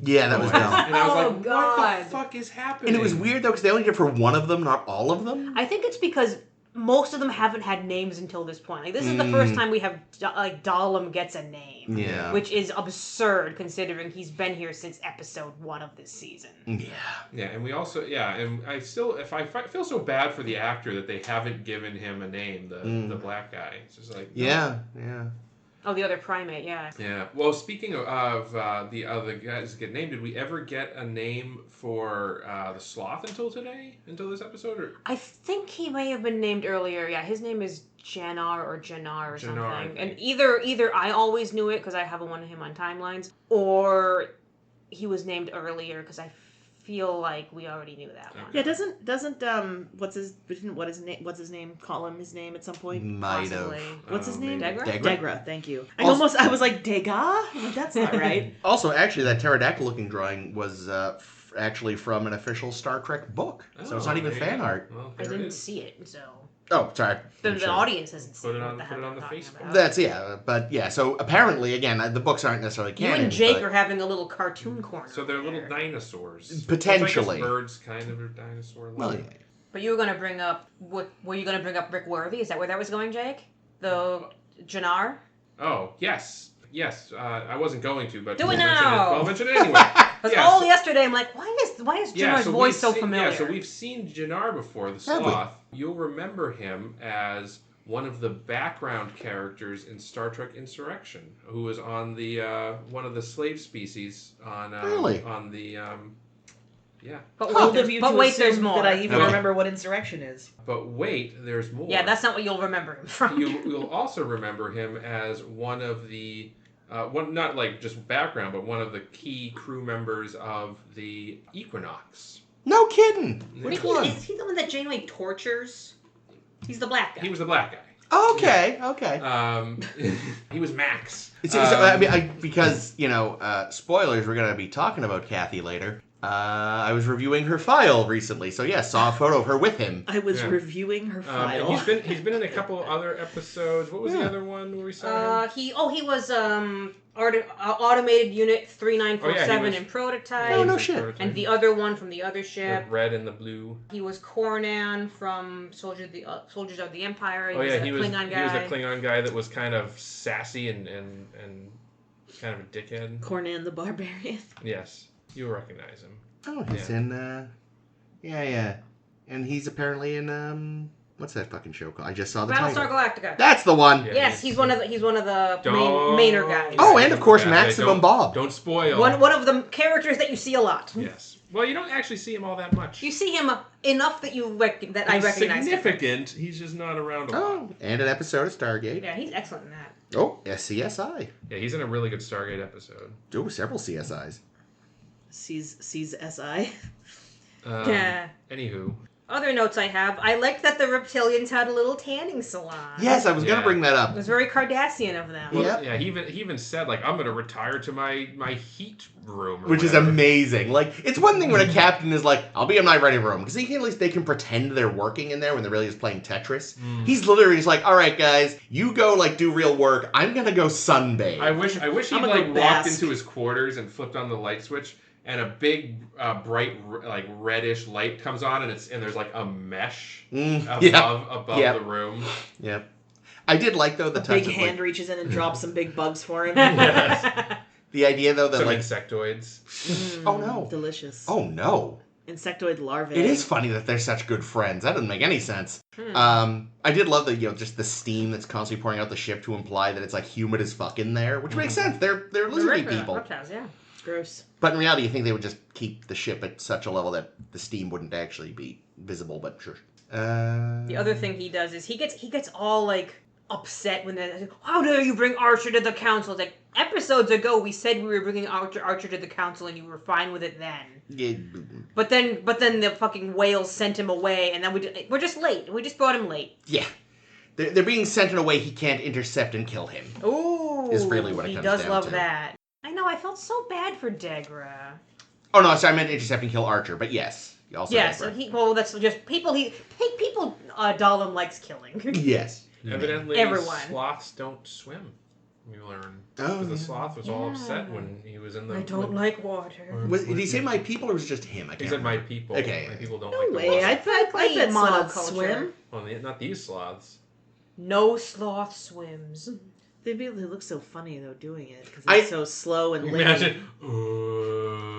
Yeah, that was dumb. and I was Oh, like, God. what the fuck is happening? And it was weird, though, because they only did it for one of them, not all of them. I think it's because most of them haven't had names until this point. Like, this is the first time we have, like, Dahlem gets a name. Yeah. Which is absurd, considering he's been here since episode 1 of this season. Yeah. Yeah, and we also, and I still, I feel so bad for the actor that they haven't given him a name, the black guy. It's just like, Yeah. Oh, the other primate, yeah. Yeah. Well, speaking of the other guys that get named, did we ever get a name for the sloth until this episode? Or? I think he may have been named earlier. Yeah, his name is Janar or Janar, something. And either I always knew it because I have one of him on timelines, or he was named earlier because I feel like we already knew that one. Yeah, doesn't what's his name call him his name at some point? Might have. Possibly. What's his name? Degra? Degra, thank you. I was like, Degas? I'm like, that's not right. Also, actually, that pterodactyl-looking drawing was actually from an official Star Trek book. So it's not even fan art. Well, I there it didn't is. see it, so... Oh, sorry. The audience hasn't seen Put it what on- the put hell it on we're the talking Facebook. about. That's, but yeah, so apparently, again, the books aren't necessarily You canon. and Jake but are having a little cartoon corner. So they're over little there. dinosaurs. Potentially. Which I guess birds kind of are dinosaur. Well, yeah. But you were going to bring up... Were you going to bring up Rick Worthy? Is that where that was going, Jake? The Janar? Oh, yes. Yes, I wasn't going to, but Do it we'll now! I'll mention it anyway. Because all yesterday I'm like, why is Janar's voice so familiar? Yeah, so we've seen Janar before, the Have we? sloth. You'll remember him as one of the background characters in Star Trek Insurrection, who was on the one of the slave species on Really? on the yeah. But Bold of you to wait, there's assume more. that I even Okay. remember what insurrection is. But wait, there's more. Yeah, that's not what you'll remember him from. You'll also remember him as one of the not like just background, but one of the key crew members of the Equinox. No kidding. Which Is he the one that Janeway tortures? He's the black guy. He was the black guy. Okay. He was Max. Because, spoilers, we're going to be talking about Kathy later. I was reviewing her file recently, so yeah, saw a photo of her with him. I was Yeah. reviewing her file. And he's been in a couple other episodes. What was the other one where we saw him? He was automated unit 3947 in Prototype. Oh, no shit. And the other one from the other ship. The red and the blue. He was Cornan from Soldiers of the Empire. He was a Klingon guy. He was a Klingon guy that was kind of sassy and kind of a dickhead. Conan the Barbarian. Yes, you'll recognize him. Oh, he's in, yeah. And he's apparently in, what's that fucking show called? I just saw the Battlestar title. Galactica. That's the one. Yeah. Yes, he's one of the Don't- mainer guys. Oh, and of course, Yeah, Maximum Bob. Don't spoil. One of the characters that you see a lot. Yes. Well, you don't actually see him all that much. You see him enough that I He's recognize him. significant. He's just not around a lot. Oh, and an episode of Stargate. Yeah, he's excellent in that. Oh, SCSI. Yeah, he's in a really good Stargate episode. Oh, several CSIs. Sees SI. Yeah. Anywho. Other notes I have, I liked that the reptilians had a little tanning salon. Yes, I was going to bring that It up. was very Cardassian of them. Well, Yep. Yeah, he even said, like, I'm going to retire to my heat room. Or Which is whatever. amazing. Like, it's one thing when a captain is like, I'll be in my ready room. Because at least they can pretend they're working in there when they're really just playing Tetris. He's literally just like, all right, guys, you go, like, do real work. I'm going to go sunbathe. I wish he, I'm like, gonna go walked bask. into his quarters and flipped on the light switch, and a big, bright, like, reddish light comes on, and there's, like, a mesh above the room. Yep. I did like, though, the A touch big of, hand like, reaches in and drops some big bugs for him. Yes. the idea, though, that, Some like, insectoids. oh, no. Delicious. Oh, no. insectoid larvae. It is funny that they're such good friends. That doesn't make any sense. I did love the just the steam that's constantly pouring out the ship to imply that it's like humid as fuck in there, which makes sense. They're lizardy people. Reptiles, yeah. Gross. But in reality, you think they would just keep the ship at such a level that the steam wouldn't actually be visible. But sure. The other thing he does is he gets all like upset when they, how dare you bring Archer to the council? It's like, episodes ago we said we were bringing Archer to the council and you were fine with it then. Yeah. But then the fucking whales sent him away, and then we're just late. We just brought him late. Yeah. They're being sent in a way he can't intercept and kill him. Ooh, is really what it he comes does down love to. that. I know. I felt so bad for Degra. Oh no, sorry, I meant intercept and kill Archer. But yes, also Yes, Deborah. that's just people. People. Dahlem likes killing. Yes. Evidently, Everyone. sloths don't swim. We learn Oh, because the yeah. sloth was all upset when he was in the. I don't like water. Did he say my people or was it just him? I He can't said my remember. people. Okay. My people don't No like the way. water. I bet sloths monoculture. swim. Well, not these sloths. No sloth swims. They look so funny though doing it because I- it's so slow and linear. Imagine.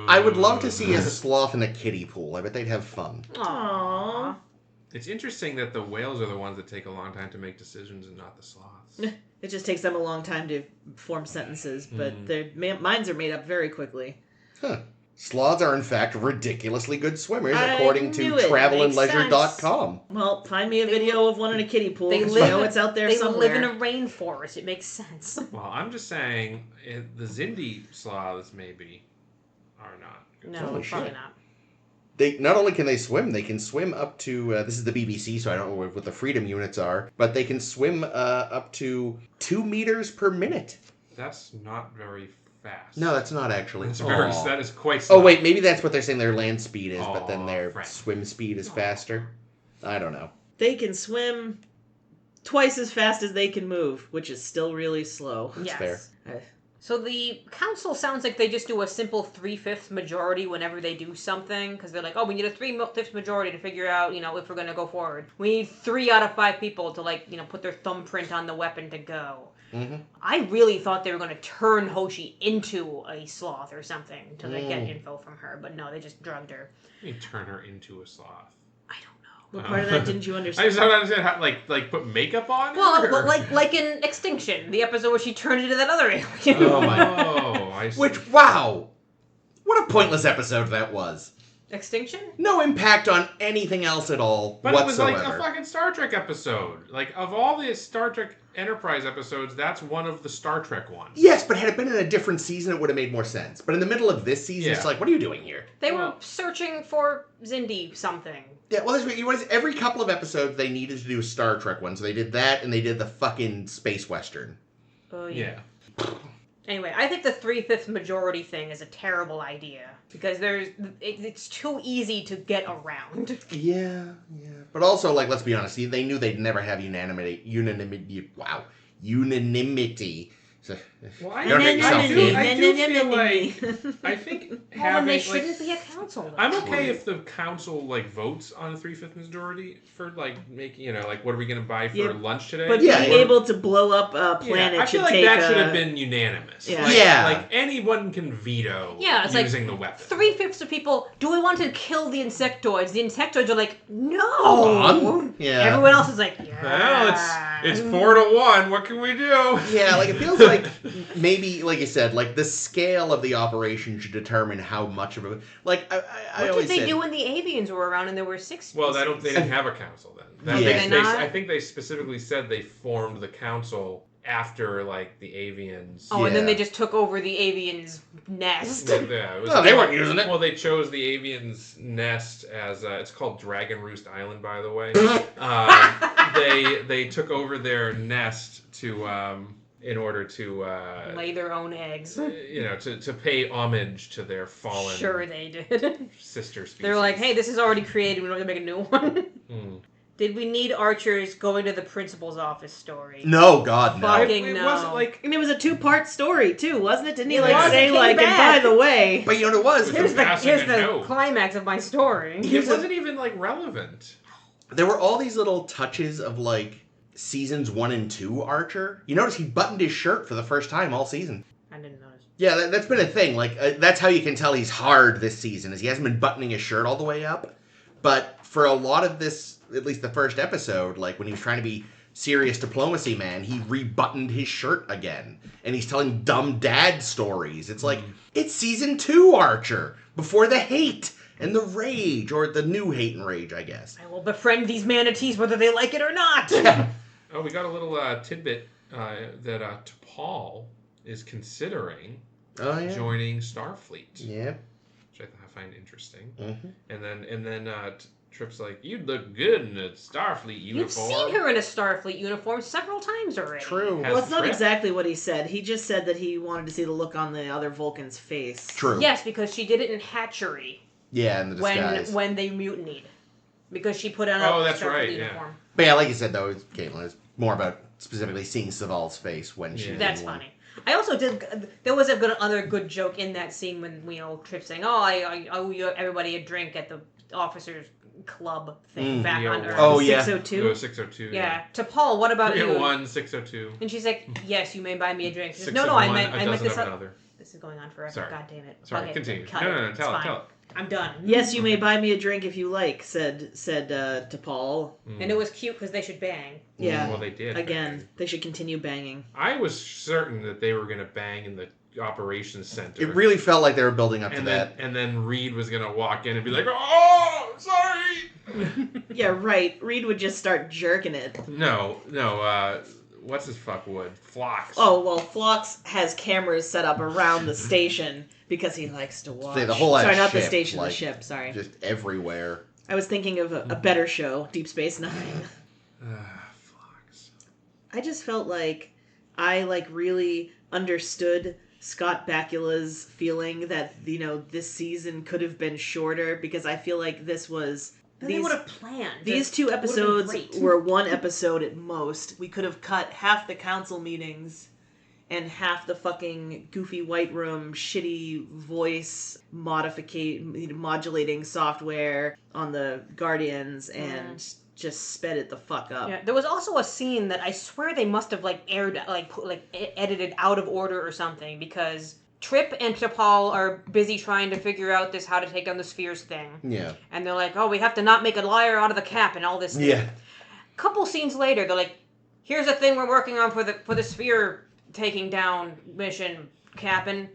I would love to see a sloth in a kiddie pool. I bet they'd have fun. Aww. It's interesting that the whales are the ones that take a long time to make decisions and not the sloths. It just takes them a long time to form sentences, but their minds are made up very quickly. Huh. Sloths are in fact ridiculously good swimmers, I according to knew it. travelandleisure.com. Well, find me a video of one in a kiddie pool. They 'Cause live- you know it's out there They somewhere. live in a rainforest. It makes sense. Well, I'm just saying the Zindi sloths maybe are not. good No, Holy probably shit. not. They not only can they can swim up to this is the BBC, so I don't know what the freedom units are, but they can swim up to 2 meters per minute. That's not very fast. No, that's not actually. That's Aw. that is quite slow. Oh wait, maybe that's what they're saying their land speed is, but then Aw, their friend. swim speed is faster. I don't know. They can swim twice as fast as they can move, which is still really slow. That's Yes. fair. So the council sounds like they just do a simple 3/5 majority whenever they do something, because they're like, oh, we need a 3/5 majority to figure out, if we're going to go forward. We need 3 out of 5 people to put their thumbprint on the weapon to go. Mm-hmm. I really thought they were going to turn Hoshi into a sloth or something to get info from her, but no, they just drugged her. You turn her into a sloth. I don't know. What part of that didn't you I understand? just don't understand how, like put makeup on. Well, her? like in Extinction, the episode where she turned into that other alien. Oh my. Oh, I see. Which wow, what a pointless episode that was. Extinction? No impact on anything else at all But whatsoever. it was like a fucking Star Trek episode. Like, of all the Star Trek Enterprise episodes, that's one of the Star Trek ones. Yes, but had it been in a different season, it would have made more sense. But in the middle of this season, it's Yeah. like, what are you doing here? They were Well- searching for Zindi something. Yeah, well, every couple of episodes they needed to do a Star Trek one, so they did that, and they did the fucking space western. Oh, Yeah. Anyway, I think the 3/5 majority thing is a terrible idea because it's too easy to get around. Yeah. But also, like, let's be honest, they knew they'd never have unanimity. So, Well, I, Don't make yourself I do feel like I think Well, then having they like, shouldn't be a council. Then. I'm okay if the council like votes on a 3/5 majority for like making like what are we gonna buy for Yeah, lunch today? But Yeah, being yeah. able to blow up a planet I should feel like take that should have been unanimous. Yeah. Like, Yeah. like anyone can veto Yeah, it's using the weapon. 3/5 of people. Do we want to kill the insectoids? The insectoids are like, no. on. Yeah. Everyone else is like, yeah. Well, it's 4-1. What can we do? Yeah, like, it feels like maybe, like you said, like, the scale of the operation should determine how much of a... Like, I What did always they said... do when the avians were around and there were 6 Well, species? they didn't have a council then. Yeah. Did they not? I think they specifically said they formed the council after like the avians. Oh, and then Yeah. they just took over the avians' nest. Well, yeah, it was, No, they weren't using it. Well, they chose the avians' nest as it's called Dragon Roost Island, by the way. They took over their nest to in order to Lay their own eggs. to pay homage to their fallen Sure they did. sister species. They're like, hey, this is already created. We don't have to make a new one. Hmm. Did we need Archers going to the principal's office story? No, God, no. Fucking It no. wasn't like And it was a 2-part story too, wasn't it? Didn't he It like was, say it came like, back. and by the way, But you know what it was? It Here's the passing a note. climax of my story. it wasn't even like relevant. There were all these little touches of, like, seasons 1 and 2 Archer. You notice he buttoned his shirt for the first time all season. I didn't notice. Yeah, that's been a thing. Like, that's how you can tell he's hard this season, is he hasn't been buttoning his shirt all the way up. But for a lot of this, at least the first episode, like, when he was trying to be serious diplomacy man, he rebuttoned his shirt again. And he's telling dumb dad stories. It's like, it's season 2, Archer, before the hate and the rage, or the new hate and rage, I guess. I will befriend these manatees whether they like it or not. Oh, we got a little tidbit that T'Pol is considering joining Starfleet. Yeah. Which I find interesting. Mm-hmm. And then Trip's like, you'd look good in a Starfleet uniform. You've seen her in a Starfleet uniform several times already. True. Well, it's not exactly what he said. He just said that he wanted to see the look on the other Vulcan's face. True. Yes, because she did it in Hatchery. Yeah, in the disguise. When they mutinied. Because she put on a Starfleet uniform. Yeah. But yeah, like you said, though, Caitlin, it's more about specifically seeing Saval's face when she was That's funny. I also did. There was another good joke in that scene when Trip's saying, "Oh, I owe you everybody a drink at the officers' club thing back on Earth." Oh yeah, 602. 602. Yeah. T'Pol, what about you? 301, 602. And she's like, "Yes, you may buy me a drink." She says, "No, I meant this. This is going on forever. Sorry. God damn it. Sorry, continue. Cut No, it. tell it. I'm done. Yes, you may buy me a drink if you like," said T'Pol. And it was cute because they should bang. Yeah. Well, they did. Again, bang. they should continue banging. I was certain that they were going to bang in the operations center. It really felt like they were building up to that. And then Reed was going to walk in and be like, "Oh, sorry." Yeah, right. Reed would just start jerking it. No. What's his fuck wood? Phlox. Oh, well, Phlox has cameras set up around the station because he likes to watch. The whole sorry, not ship, the station, like, the ship, sorry. Just everywhere. I was thinking of a better show, Deep Space Nine. Phlox. I just felt like I really understood Scott Bakula's feeling that, this season could have been shorter, because I feel like this was... They would have planned. These 2 episodes were 1 episode at most. We could have cut half the council meetings and half the fucking goofy White Room shitty voice modulating software on the Guardians and just sped it the fuck up. Yeah, there was also a scene that I swear they must have aired edited out of order or something, because Trip and T'Pol are busy trying to figure out this how to take down the spheres thing. Yeah. And they're like, "Oh, we have to not make a liar out of the Cap," and all this. Yeah. A couple scenes later, they're like, "Here's a thing we're working on for the sphere taking down mission, Captain."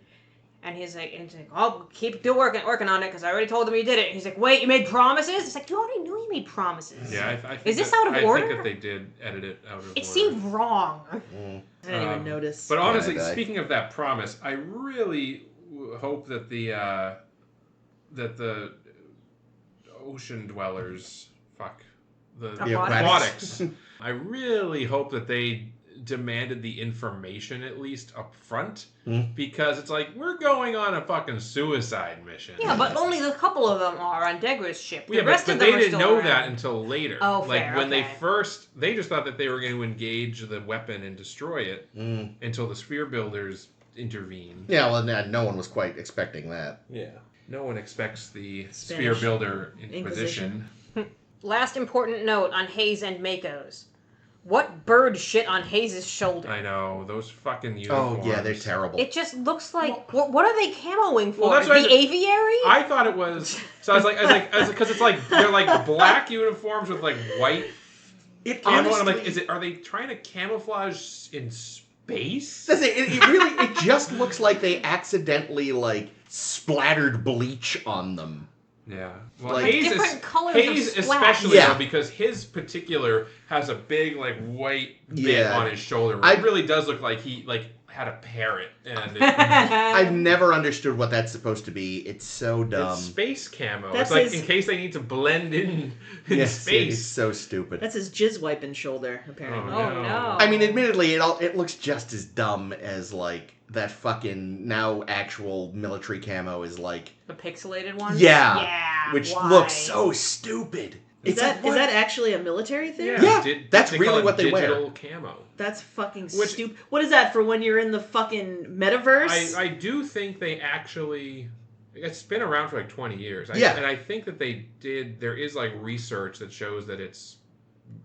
And he's like, "I'll keep working on it because I already told them you did it." And he's like, "Wait, you made promises?" It's like, you already knew you made promises. Yeah, I think is this out of order? I think that they did edit it out of order. It seemed wrong. I didn't even notice. But honestly, speaking of that promise, I really hope that the ocean dwellers, the aquatics, I really hope that they demanded the information at least up front, because it's like, we're going on a fucking suicide mission. Yeah, but only a couple of them are on Degra's ship. The yeah, rest but of them they are didn't still know around. that until later. Oh, like fair, when okay. they just thought that they were going to engage the weapon and destroy it until the sphere builders intervene. Yeah, well, no one was quite expecting that. Yeah. No one expects the Spanish sphere builder Inquisition. Last important note on Hayes and Mako's. What bird shit on Hayes' shoulder? I know, those fucking uniforms. Oh, yeah, they're terrible. It just looks like... What are they camoing for? Well, that's the what aviary? I thought it was... So I was like, because it's like, they're like black uniforms with like white camo, and I'm like, are they trying to camouflage in space? It just looks like they accidentally, splattered bleach on them. Yeah. Well, Like, Hayes different colors Hayes of splash. especially, Yeah. though, because his particular has a big, white bit Yeah. on his shoulder. It really does look like he, had a parrot. And I've never understood what that's supposed to be. It's so dumb. it's space camo. That's It's like, his- in case they need to blend in Yes, space. It's so stupid. That's his jizz wiping shoulder, apparently. Oh, Oh, no. I mean, admittedly, it looks just as dumb as, that fucking now actual military camo is, The pixelated one? Yeah. Yeah. which why? looks so stupid. Is that actually a military thing? Yeah, that's they really call it what they wear. digital camo. That's fucking stupid. What is that for when you're in the fucking metaverse? I do think they actually... It's been around for 20 years. Yeah. And I think that there is research that shows that it's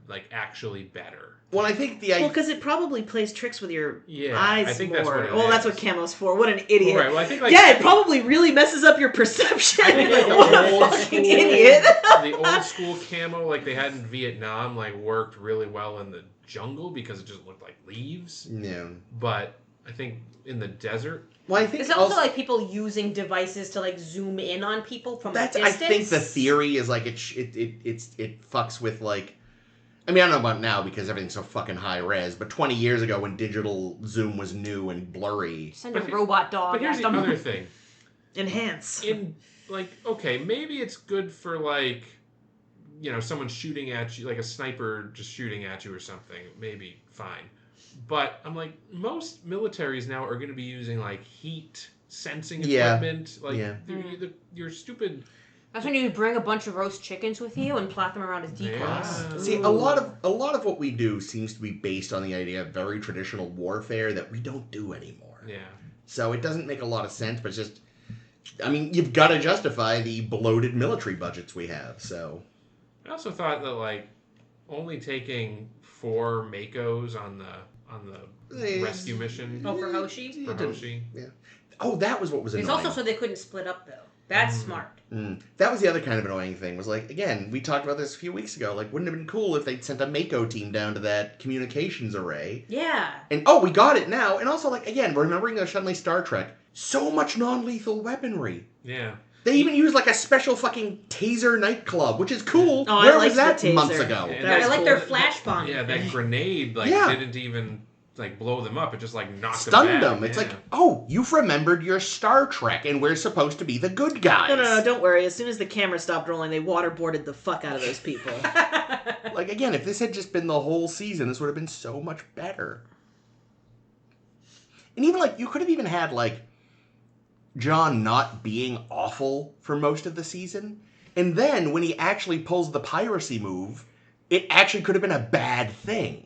like actually better. Well, I think Well, because it probably plays tricks with your eyes I think more. that's what it well, is. that's what camo's for. What an idiot! Well, right. Well, I think it probably really messes up your perception. I think like the what old a fucking school, idiot! the old school camo like they had in Vietnam like worked really well in the jungle because it just looked like leaves. Yeah. But I think in the desert. Well, I think it's also like people using devices to like zoom in on people from a distance. I think the theory is like it fucks with like. I mean, I don't know about now because everything's so fucking high res, but 20 years ago when digital zoom was new and blurry. Send a robot dog. But here's the other thing. Enhance. Okay, maybe it's good for like, someone shooting at you, like a sniper just shooting at you or something. Maybe fine. But I'm like, most militaries now are going to be using like heat sensing equipment. Like your stupid. That's when you bring a bunch of roast chickens with you and plot them around as decoys. Yeah. See, a lot of what we do seems to be based on the idea of very traditional warfare that we don't do anymore. Yeah. So it doesn't make a lot of sense, but it's just, I mean, you've got to justify the bloated military budgets we have. So. I also thought that like only taking 4 Makos on the rescue mission. Oh, for Hoshi? For Hoshi. Yeah. Oh, that was what was annoying. It's also so they couldn't split up, though. That's smart. That was the other kind of annoying thing, was like, again, we talked about this a few weeks ago, like, wouldn't it have been cool if they'd sent a Mako team down to that communications array? Yeah. And, we got it now. And also, like, again, remembering suddenly Star Trek, so much non-lethal weaponry. Yeah. They even use, like, a special fucking taser nightclub, which is cool. Oh, Where was that months ago? I like their flash bomb. Yeah, that grenade, didn't even... like blow them up, it just like knocked them back. Stunned them. It's like, you've remembered your Star Trek and we're supposed to be the good guys. No, don't worry. As soon as the camera stopped rolling, they waterboarded the fuck out of those people. Like, again, if this had just been the whole season, this would have been so much better. And even, like, you could have even had, like, John not being awful for most of the season. And then, when he actually pulls the piracy move, it actually could have been a bad thing.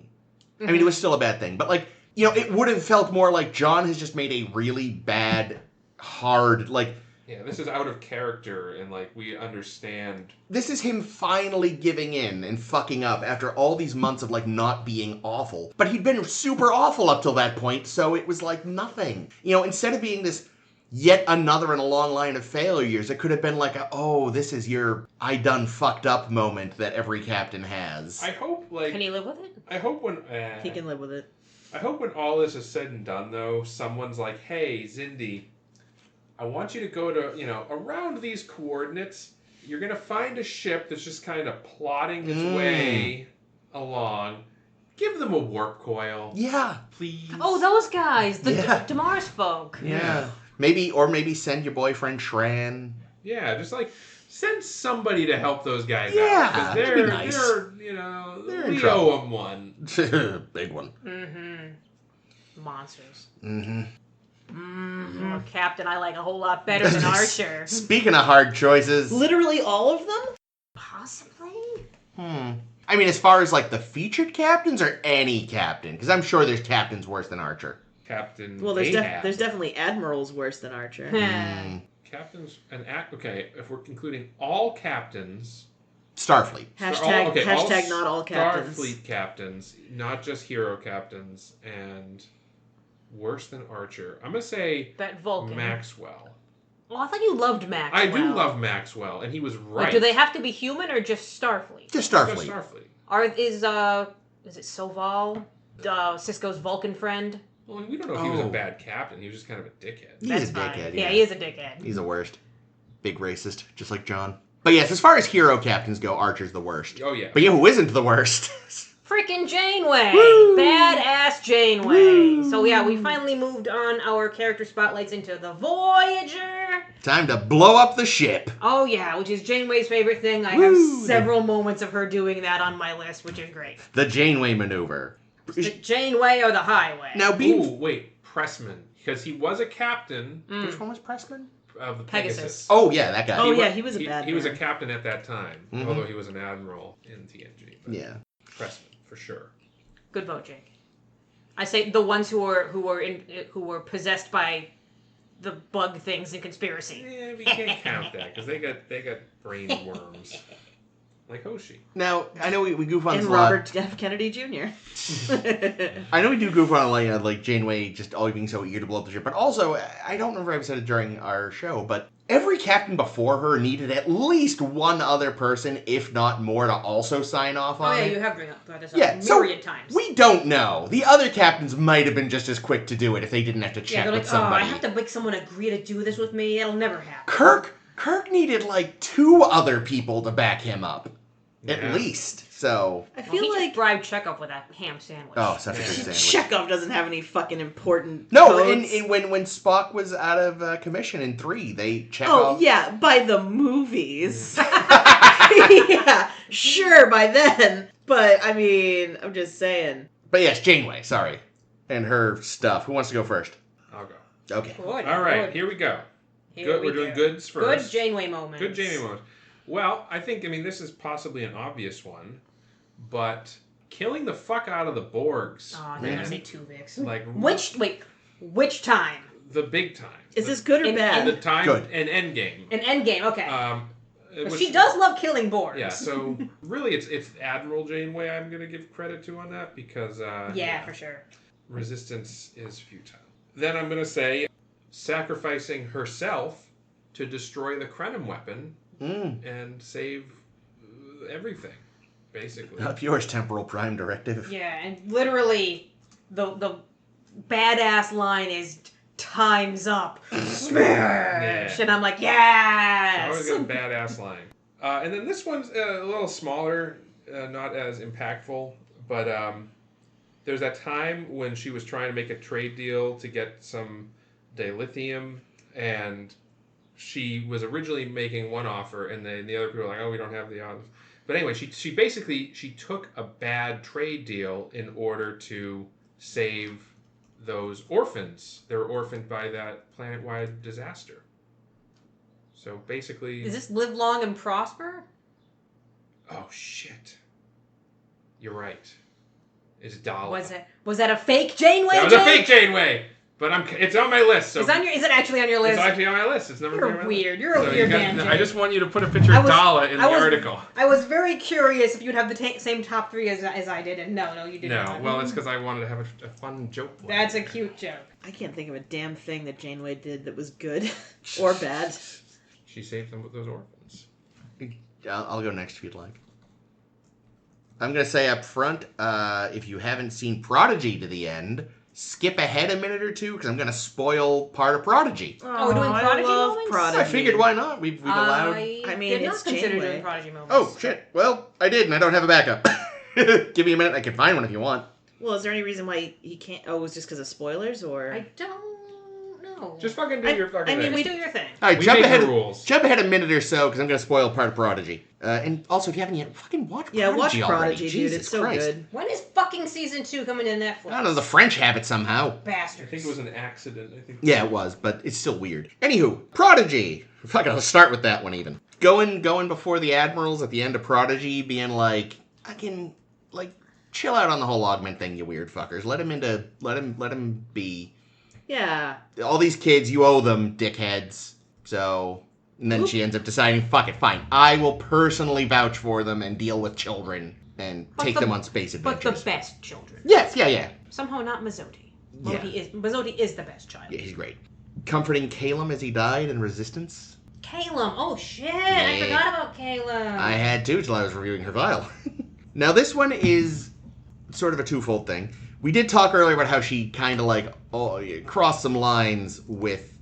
I mean, it was still a bad thing, but, like, it would have felt more like John has just made a really bad, hard, like... Yeah, this is out of character, and, like, we understand... This is him finally giving in and fucking up after all these months of, like, not being awful. But he'd been super awful up till that point, so it was, like, nothing. Instead of being this yet another in a long line of failures, it could have been like, this is your I done fucked up moment that every captain has. I hope, like... Can he live with it? I hope when... he can live with it. I hope when all this is said and done, though, someone's like, hey, Zindi, I want you to go to, around these coordinates. You're going to find a ship that's just kind of plodding its way along. Give them a warp coil. Yeah. Please. Oh, those guys. The Damars folk. Yeah. Maybe send your boyfriend Shran. Yeah, just like... Send somebody to help those guys out. Yeah, They're nice. They're we owe them one. Big one. Monsters. Mm-hmm. Or Captain, I like a whole lot better than Archer. Speaking of hard choices. Literally all of them? Possibly? I mean, as far as, like, the featured captains or any captain? Because I'm sure there's captains worse than Archer. Captain Well, there's definitely admirals worse than Archer. Captains and okay, if we're including all captains, Starfleet. Hashtag not all captains. Starfleet captains, not just hero captains, and worse than Archer. I'm gonna say that Vulcan. Maxwell. Well, I thought you loved Maxwell. I do love Maxwell, and he was right. Wait, do they have to be human or just Starfleet? Just Starfleet. Just Starfleet. Is it Soval, Cisco's Vulcan friend? Well, we don't know if he was a bad captain. He was just kind of a dickhead. He's a dickhead. Yeah, he is a dickhead. He's the worst. Big racist, just like John. But yes, as far as hero captains go, Archer's the worst. Oh, yeah. But who isn't the worst? Freaking Janeway! Woo! Badass Janeway! Woo! So yeah, we finally moved on our character spotlights into the Voyager! Time to blow up the ship! Oh yeah, which is Janeway's favorite thing. I Woo! have several moments of her doing that on my list, which is great. The Janeway maneuver. The Janeway or the highway? Now, Pressman. Because he was a captain. Which one was Pressman? Of the Pegasus. Oh, yeah, that guy. Oh, yeah, he was a bad He was a man. captain at that time, although he was an admiral in TNG. But Yeah. Pressman, for sure. Good vote, Jake. I say the ones who were possessed by the bug things in conspiracy. Yeah, we can't count that because they got brain worms. like Hoshi. Now, I know we goof on And this a lot. Robert F. Kennedy Jr. I know we do goof on like Janeway just always being so eager to blow up the ship, but also, I don't remember if I said it during our show, but every captain before her needed at least one other person, if not more, to also sign off on it. You have brought this up Yeah, myriad times. We don't know. The other captains might have been just as quick to do it if they didn't have to check they're with like, somebody. I have to make someone agree to do this with me. It'll never happen. Kirk needed like 2 other people to back him up. Yeah. At least. So. I feel he like just bribed Chekhov with a ham sandwich. Oh, such a good sandwich. Chekhov doesn't have any fucking important No, codes. when Spock was out of commission in 3, they checked Oh, off. yeah, by the movies. Yeah, sure, by then. But, I mean, I'm just saying. But yes, Janeway, sorry. And her stuff. Who wants to go first? I'll go. Okay. Good, All right, good. here we go. Here We're doing goods first. Good Janeway moments. Good Janeway moment. Well, I mean, this is possibly an obvious one, but killing the fuck out of the Borgs. Oh, they're going to say Tuvix. Like, Which time? the big time. Is this good or In- bad? The time Good. and Endgame. An Endgame, okay. Which- She does love killing Borgs. Yeah, so really it's Admiral Janeway I'm going to give credit to on that because... yeah, for sure. Resistance is futile. Then I'm going to say sacrificing herself to destroy the Krenim weapon and save everything, basically. Up yours, Temporal Prime Directive. Yeah, and literally, the badass line is "Time's up." Smash! And I'm like, yes. Always got a badass line. And then this one's a little smaller, not as impactful, but there's that time when she was trying to make a trade deal to get some dilithium, and she was originally making one offer, and then the other people were like, oh, we don't have the others. But anyway, she basically took a bad trade deal in order to save those orphans. They were orphaned by that planet-wide disaster. So basically... Is this live long and prosper? Oh, shit. You're right. It's Dala. Was that a fake Janeway? That was a fake Janeway! But it's on my list. So Is it actually on your list? It's actually on my list. It's number 3 on my You're weird. list. You're a weird man, I Jake. just want you to put a picture of Dala in the article. I was very curious if you'd have the same top 3 as I did, and no, you didn't. No, well, it's because I wanted to have a fun joke. That's a cute joke. I can't think of a damn thing that Janeway did that was good or bad. She saved them with those orphans. I'll go next if you'd like. I'm going to say up front, if you haven't seen Prodigy to the end, skip ahead a minute or two, because I'm going to spoil part of Prodigy. Oh, we're doing Prodigy I love moments? Prodigy. I figured, why not? We've allowed... I mean, did it's not consider Janeway. doing Prodigy moments. Oh, shit. Well, I did, and I don't have a backup. Give me a minute. I can find one if you want. Well, is there any reason why he can't? Oh, it was just because of spoilers, or? I don't know. Just fucking do your fucking I mean, thing. we do your thing. All right, We jump make ahead. the rules. Jump ahead a minute or so, because I'm going to spoil part of Prodigy. And also, if you haven't yet, fucking watch Prodigy Yeah, watch Prodigy, already. dude. Jesus It's so Christ. good. When is fucking season 2 coming to Netflix? I don't know, the French have it somehow. Bastards. I think it was an accident. Yeah, it was, but it's still weird. Anywho, Prodigy. Fuck it, I'll start with that one even. Going before the Admirals at the end of Prodigy, being like, I can, like, chill out on the whole augment thing, you weird fuckers. Let him be. Yeah. All these kids, you owe them, dickheads. So, and then she ends up deciding, fuck it, fine. I will personally vouch for them and deal with children and take them on space adventures. But the best children. Yes, yeah. Somehow not Mazzotti. Yeah. Mazzotti is the best child. Yeah, he's great. Comforting Calum as he died in Resistance. Calum. Oh, shit. Yeah. I forgot about Calum. I had to till I was reviewing her file. Now, this one is sort of a twofold thing. We did talk earlier about how she kind of like crossed some lines with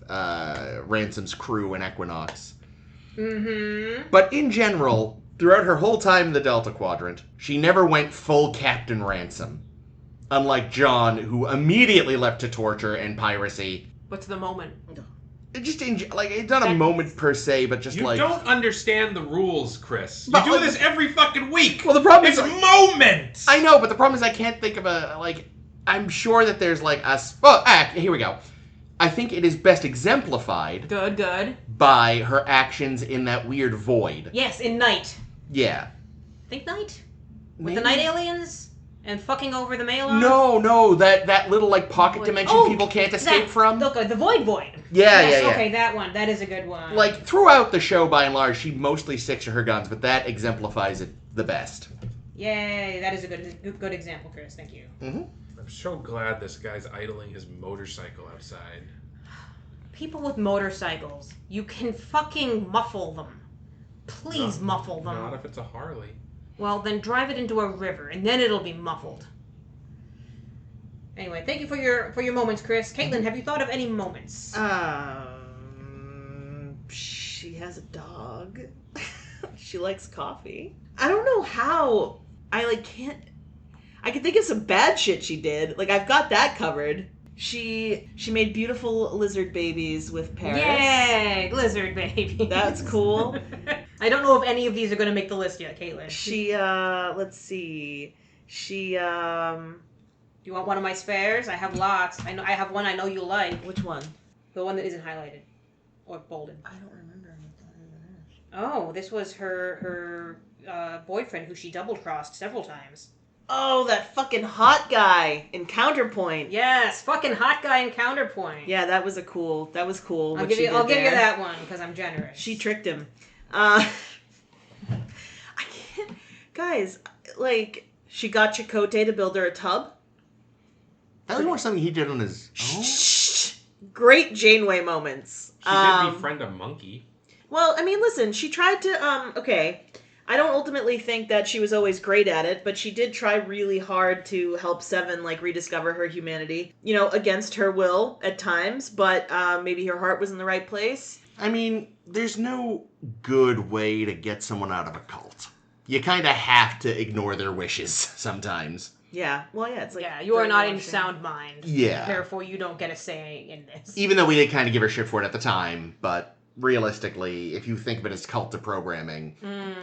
Ransom's crew and Equinox. Mm-hmm. But in general, throughout her whole time in the Delta Quadrant, she never went full Captain Ransom. Unlike John, who immediately leapt to torture and piracy. What's the moment? It just, it's not a moment per se, but just You like... don't understand the rules, Chris. You But, do like- this every fucking week. Well, the problem It's is... like, moments. I know, but the problem is I can't think of a, like... I'm sure that there's, like, a... Oh, here we go. I think it is best exemplified Good. by her actions in that weird void. Yes, in Night. Yeah. Think Night? With Maybe? the Night aliens? And fucking over the Malon? No, that little like pocket dimension people can't escape from. Okay, the Void. Yeah, yes, yeah. Okay, that one. That is a good one. Like throughout the show, by and large, she mostly sticks to her guns, but that exemplifies it the best. Yay, that is a good example, Chris. Thank you. Mm-hmm. I'm so glad this guy's idling his motorcycle outside. People with motorcycles, you can fucking muffle them. Please muffle them. Not if it's a Harley. Well, then drive it into a river, and then it'll be muffled. Anyway, thank you for your moments, Chris. Caitlin, have you thought of any moments? She has a dog. She likes coffee. I don't know how. I can think of some bad shit she did. Like, I've got that covered. She made beautiful lizard babies with Paris. Yay, lizard baby. That's cool. I don't know if any of these are going to make the list yet, Caitlin. She, let's see. She, You want one of my spares? I have lots. I have one I know you like. Which one? The one that isn't highlighted. Or bolded. I don't remember what that is. Oh, this was her boyfriend who she double-crossed several times. Oh, that fucking hot guy in Counterpoint. Yes, fucking hot guy in Counterpoint. Yeah, that was cool. I'll give you that one because I'm generous. She tricked him. I can't, guys. Like, she got Chakotay to build her a tub. That was more something he did on his own. Great Janeway moments. She did befriend a monkey. Well, I mean, listen, she tried to, okay, I don't ultimately think that she was always great at it, but she did try really hard to help Seven, like, rediscover her humanity. You know, against her will at times, but maybe her heart was in the right place. I mean, there's no good way to get someone out of a cult. You kind of have to ignore their wishes sometimes. Yeah, well, yeah, it's like... Yeah, you are not in sound mind. Yeah. Therefore, you don't get a say in this. Even though we did kind of give her shit for it at the time, but realistically, if you think of it as cult to programming,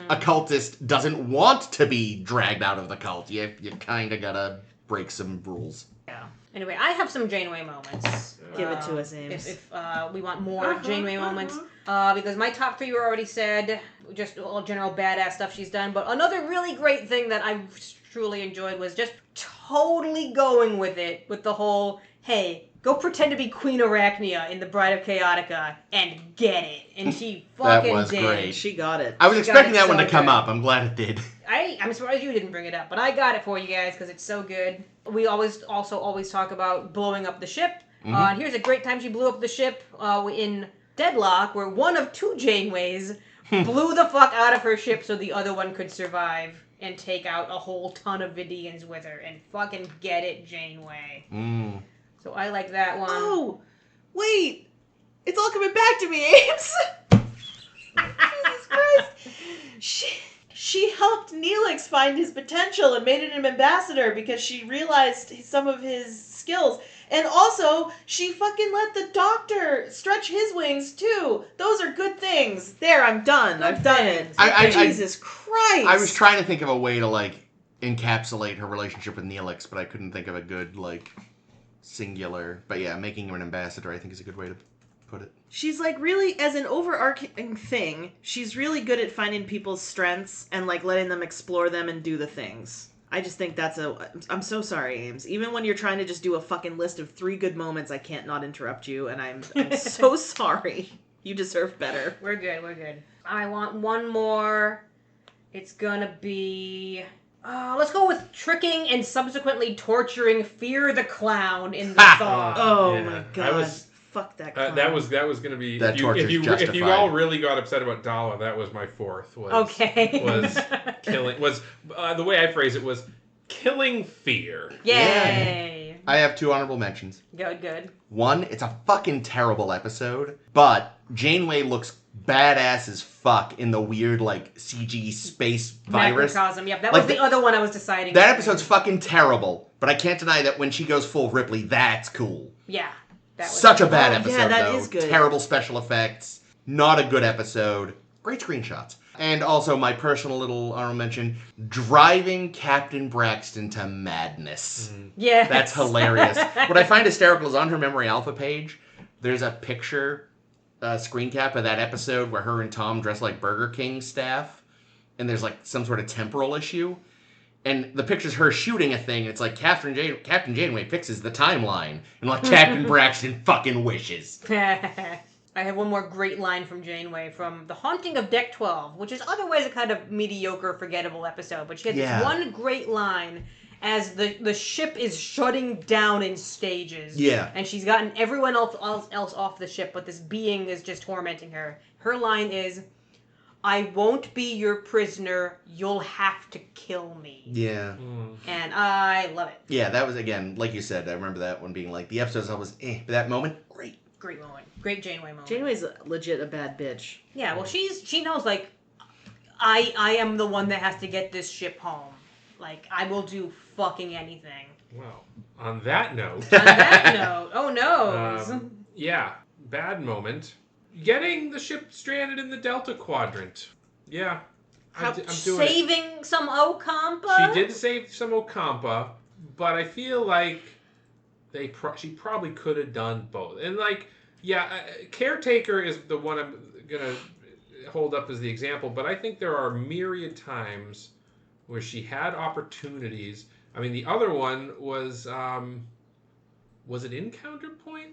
a cultist doesn't want to be dragged out of the cult. You kind of gotta break some rules. Yeah. Anyway, I have some Janeway moments. Give it to us, Ames. If we want more Janeway moments. Because my top 3 were already said. Just all general badass stuff she's done. But another really great thing that I truly enjoyed was just totally going with it. With the whole, hey, go pretend to be Queen Arachnia in The Bride of Chaotica and get it. And she fucking That was did. great. She got it. I was expecting that one so to come good. up. I'm glad it did. I'm surprised you didn't bring it up, but I got it for you guys because it's so good. We always talk about blowing up the ship. And here's a great time she blew up the ship in Deadlock, where one of 2 Janeways blew the fuck out of her ship so the other one could survive and take out a whole ton of Vidians with her. And fucking get it, Janeway. So I like that one. Oh, wait. It's all coming back to me, Ames. Jesus Christ. She helped Neelix find his potential and made him ambassador because she realized some of his skills. And also, she fucking let the Doctor stretch his wings, too. Those are good things. There, I'm done. I've done it. Jesus Christ. I was trying to think of a way to, like, encapsulate her relationship with Neelix, but I couldn't think of a good, like, singular. But yeah, making him an ambassador, I think, is a good way to put it. She's, like, really, as an overarching thing, she's really good at finding people's strengths and, like, letting them explore them and do the things. I just think I'm so sorry, Ames. Even when you're trying to just do a fucking list of 3 good moments, I can't not interrupt you, and I'm so sorry. You deserve better. We're good. I want one more. It's gonna be... let's go with tricking and subsequently torturing Fear the Clown in the Thaw. Oh my god. Fuck that clown. That was going to be... That if you all really got upset about Dala, that was my 4th. Was killing... the way I phrase it was killing fear. Yay! I have 2 honorable mentions. Good. 1, it's a fucking terrible episode, but Janeway looks badass as fuck in the weird, like, CG space virus. Macrocosm, yep. That was the other one I was deciding. That episode's fucking terrible, but I can't deny that when she goes full Ripley, that's cool. Yeah. That was Such a bad episode, yeah, that though. is good. Terrible special effects. Not a good episode. Great screenshots. And also, my personal little honorable mention, driving Captain Braxton to madness. Yeah. That's hilarious. What I find hysterical is on her Memory Alpha page, there's a picture, screen cap of that episode where her and Tom dress like Burger King staff, and there's like some sort of temporal issue. And the picture's her shooting a thing, and it's like Captain Janeway fixes the timeline. And like Captain Braxton fucking wishes. I have one more great line from Janeway from The Haunting of Deck 12, which is otherwise a kind of mediocre, forgettable episode. But she had this one great line as the ship is shutting down in stages. Yeah. And she's gotten everyone else off the ship, but this being is just tormenting her. Her line is, "I won't be your prisoner. You'll have to kill me." Yeah. And I love it. Yeah, that was, again, like you said, I remember that one being like, the episode's always but that moment, great. Great moment. Great Janeway moment. Janeway's legit a bad bitch. Yeah, well, she knows, like, I am the one that has to get this ship home. Like, I will do fucking anything. Well, on that note... Oh no. Yeah, bad moment. Getting the ship stranded in the Delta Quadrant. Yeah, I'm doing saving some Ocampa? She did save some Ocampa, but I feel like she probably could have done both. And like, yeah, Caretaker is the one I'm gonna hold up as the example, but I think there are myriad times where she had opportunities. I mean, the other one was it in Counterpoint?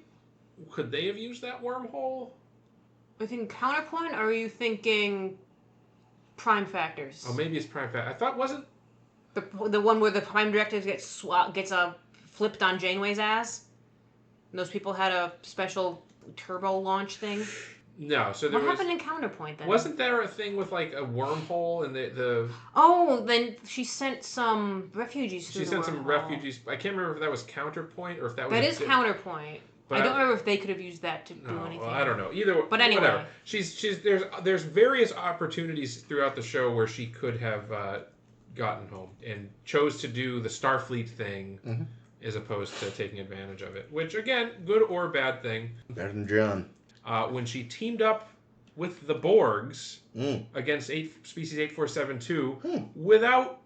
Could they have used that wormhole? I think Counterpoint, or are you thinking Prime Factors? Oh, maybe it's Prime Factors. I thought, wasn't... The one where the Prime Directive gets flipped on Janeway's ass? And those people had a special turbo launch thing? No, so there what happened in Counterpoint, then? Wasn't there a thing with, like, a wormhole and the... Oh, then she sent some refugees through the wormhole. She sent some refugees. I can't remember if that was Counterpoint or if that was... That is Counterpoint. But I don't remember if they could have used that to do anything. Well, I don't know. Either way. But anyway. Whatever. There's various opportunities throughout the show where she could have gotten home and chose to do the Starfleet thing as opposed to taking advantage of it. Which, again, good or bad thing. Better than John. When she teamed up with the Borgs against Species 8472 without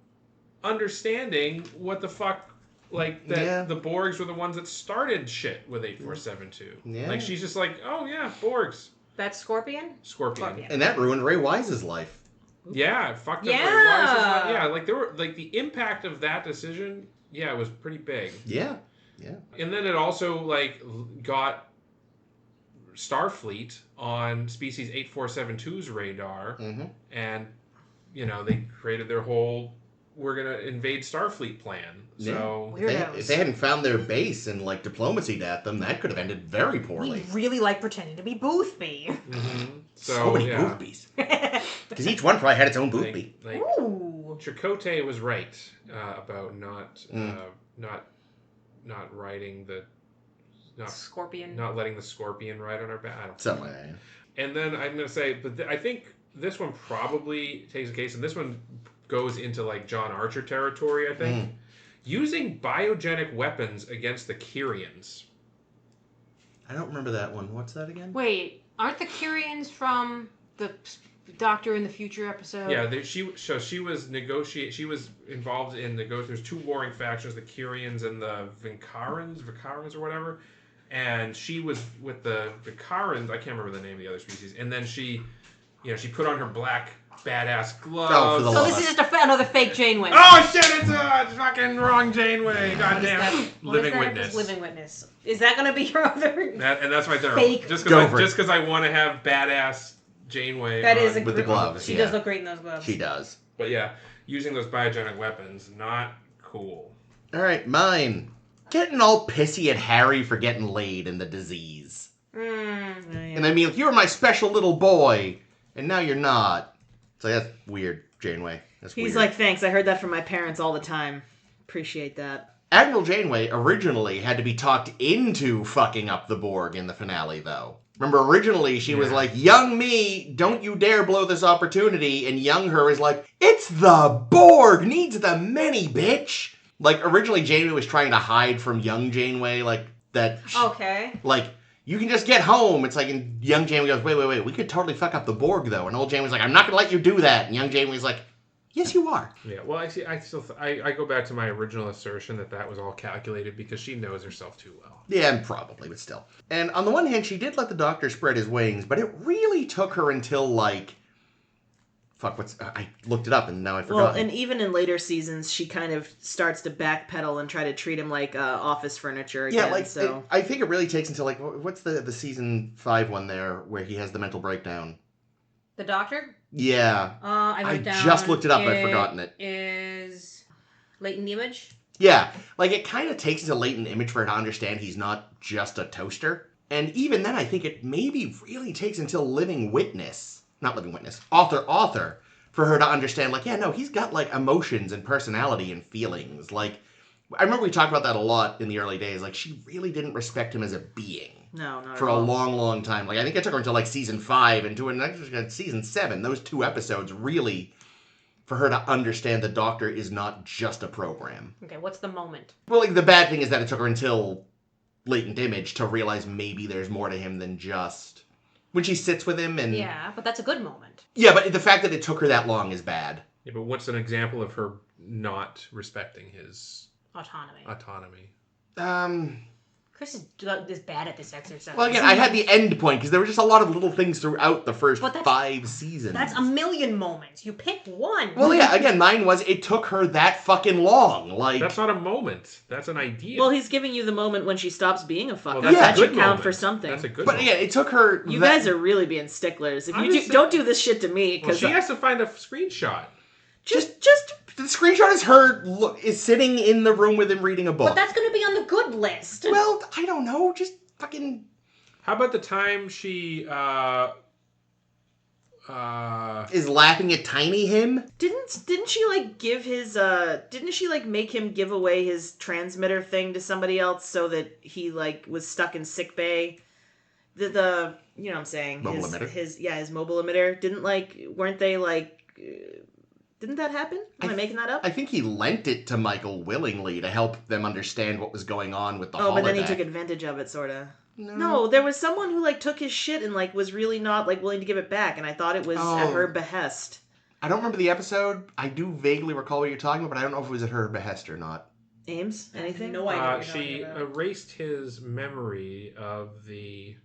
understanding what the fuck... Like, that the Borgs were the ones that started shit with 8472. Yeah. Like, she's just like, oh, yeah, Borgs. That's Scorpion? Scorpion. And that ruined Ray Wise's life. Yeah, it fucked up Ray Wise's life. Yeah, like, there were, like, the impact of that decision, it was pretty big. Yeah. And then it also, like, got Starfleet on Species 8472's radar. And, they created their whole... we're going to invade Starfleet plan. So if they hadn't found their base and like diplomacied at them, that could have ended very poorly. We really like pretending to be Boothby. So many Boothbys. Because each one probably had its own Boothby. Ooh. Chakotay was right about not riding the Scorpion. Not letting the Scorpion ride on our back. Something like that. And then I'm going to say, but I think this one probably takes a case, and this one goes into like John Archer territory, I think. Using biogenic weapons against the Kyrians. I don't remember that one. What's that again? Wait, aren't the Kyrians from the Doctor in the Future episode? Yeah, she was She was involved in There's two warring factions, the Kyrians and the Vicarans or whatever. And she was with the Vicarans. I can't remember the name of the other species. And then she put on her black badass gloves. So this is just another fake Janeway. Oh shit! It's a fucking wrong Janeway. Goddamn. Living Witness. Living Witness. Is that going to be your other? And that's right there. Fake. Just because I want to have badass Janeway. That is with the gloves. She does look great in those gloves. She does. But yeah, using those biogenic weapons, not cool. All right, mine. Getting all pissy at Harry for getting laid in the disease. And I mean, you were my special little boy, and now you're not. So that's weird, Janeway. He's like, thanks, I heard that from my parents all the time. Appreciate that. Admiral Janeway originally had to be talked into fucking up the Borg in the finale, though. Remember, originally she was like, young me, don't you dare blow this opportunity, and young her is like, it's the Borg, needs the many, bitch. Like, originally Janeway was trying to hide from young Janeway, like, that... Okay. Like, you can just get home. It's like, and young Janeway goes, wait, we could totally fuck up the Borg, though. And old Janeway's like, I'm not going to let you do that. And young Janeway's like, yes, you are. Yeah, well, I go back to my original assertion that was all calculated because she knows herself too well. Yeah, probably, but still. And on the one hand, she did let the Doctor spread his wings, but it really took her until, like, Fuck, I looked it up and now I forgot. Well, and even in later seasons, she kind of starts to backpedal and try to treat him like office furniture again. Yeah, like, so. I think it really takes until, like, what's the season 5 one there where he has the mental breakdown? The Doctor? Yeah. I just looked it up, I'd forgotten it. Is Latent Image? Yeah, like, it kind of takes until Latent Image for her to understand he's not just a toaster. And even then, I think it maybe really takes until Author, for her to understand, like, yeah, no, he's got, like, emotions and personality and feelings. Like, I remember we talked about that a lot in the early days. Like, she really didn't respect him as a being. No, not for at all. a long, long time. Like, I think it took her until, like, season 5 and to season 7. Those 2 episodes really, for her to understand the Doctor is not just a program. Okay, what's the moment? Well, like, the bad thing is that it took her until Latent Image to realize maybe there's more to him than just... When she sits with him and... Yeah, but that's a good moment. Yeah, but the fact that it took her that long is bad. Yeah, but what's an example of her not respecting his... Autonomy. Chris is bad at this exercise. Well, again, I had the end point, because there were just a lot of little things throughout the first 5 seasons. That's a million moments. You pick one. Well, yeah, again, mine was, it took her that fucking long. Like, that's not a moment. That's an idea. Well, he's giving you the moment when she stops being a fucker. Well, that should count moment. for something. That's a good But moment. yeah, it took her... You guys are really being sticklers. If you don't do this shit to me, Well, because she has to find a screenshot. just the screenshot is her is sitting in the room with him reading a book. But that's going to be on the good list. Well, I don't know. Just fucking... How about the time she, is laughing at Tiny him? didn't she like give his didn't she like make him give away his transmitter thing to somebody else so that he like was stuck in sick bay? The you know what I'm saying, mobile emitter? His mobile emitter weren't they like didn't that happen? Am I making that up? I think he lent it to Michael willingly to help them understand what was going on with the holodeck. Oh, but then he took advantage of it, sort of. No, there was someone who like took his shit and like was really not like willing to give it back, and I thought it was at her behest. I don't remember the episode. I do vaguely recall what you're talking about, but I don't know if it was at her behest or not. Ames, anything? No idea. She erased his memory of the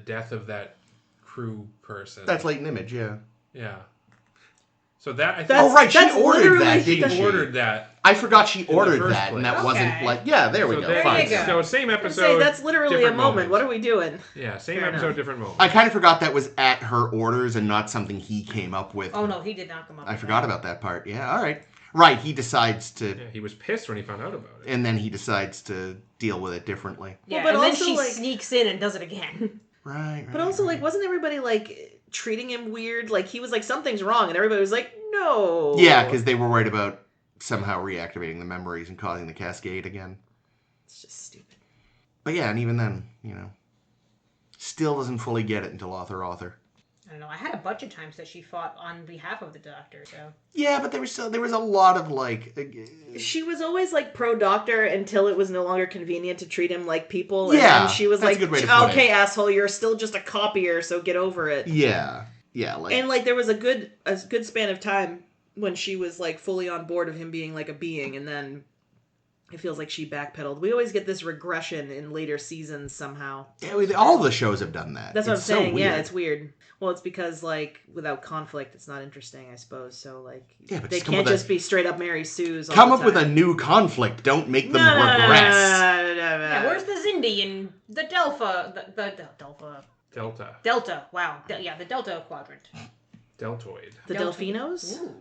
death of that crew person. That's Latent Image, yeah. Yeah. So that I think. Oh right, she ordered that. She ordered that. I forgot she ordered that, place. and that wasn't like. Yeah, there we go. There Fine. you go. So same episode. Say that's literally a different moment. What are we doing? Yeah, same Fair episode, enough. different moment. I kind of forgot that was at her orders and not something he came up with. Oh no, he did not come up. I forgot about that part. Yeah, all right. Right, he decides to... Yeah, he was pissed when he found out about it. And then he decides to deal with it differently. Yeah, Well, but and then also, she like- sneaks in and does it again. Right. But also, like, wasn't everybody like treating him weird? Like he was like something's wrong, and everybody was like, no. Yeah, because they were worried about somehow reactivating the memories and causing the cascade again. It's just stupid. But yeah, and even then, still doesn't fully get it until author. I don't know. I had a bunch of times that she fought on behalf of the Doctor, so... Yeah, but there was a lot of, like... She was always like pro Doctor until it was no longer convenient to treat him like people. Yeah, and then she was that's like, a good way to put okay, it. asshole, you're still just a copier, so get over it. Yeah, like... And like there was a good span of time when she was like fully on board of him being like a being, and then it feels like she backpedaled. We always get this regression in later seasons somehow. Yeah, all the shows have done that. That's what I'm It's so saying. weird. Yeah, it's weird. Well, it's because like without conflict, it's not interesting, I suppose. So like Yeah, but they just come can't with just be straight up Mary Sue's. All Come the up with a time. new conflict. Don't make them No, regress. Yeah, where's the Zindi and the Delta? Delta. Wow. The Delta Quadrant. Deltoid. The Delfinos? Ooh.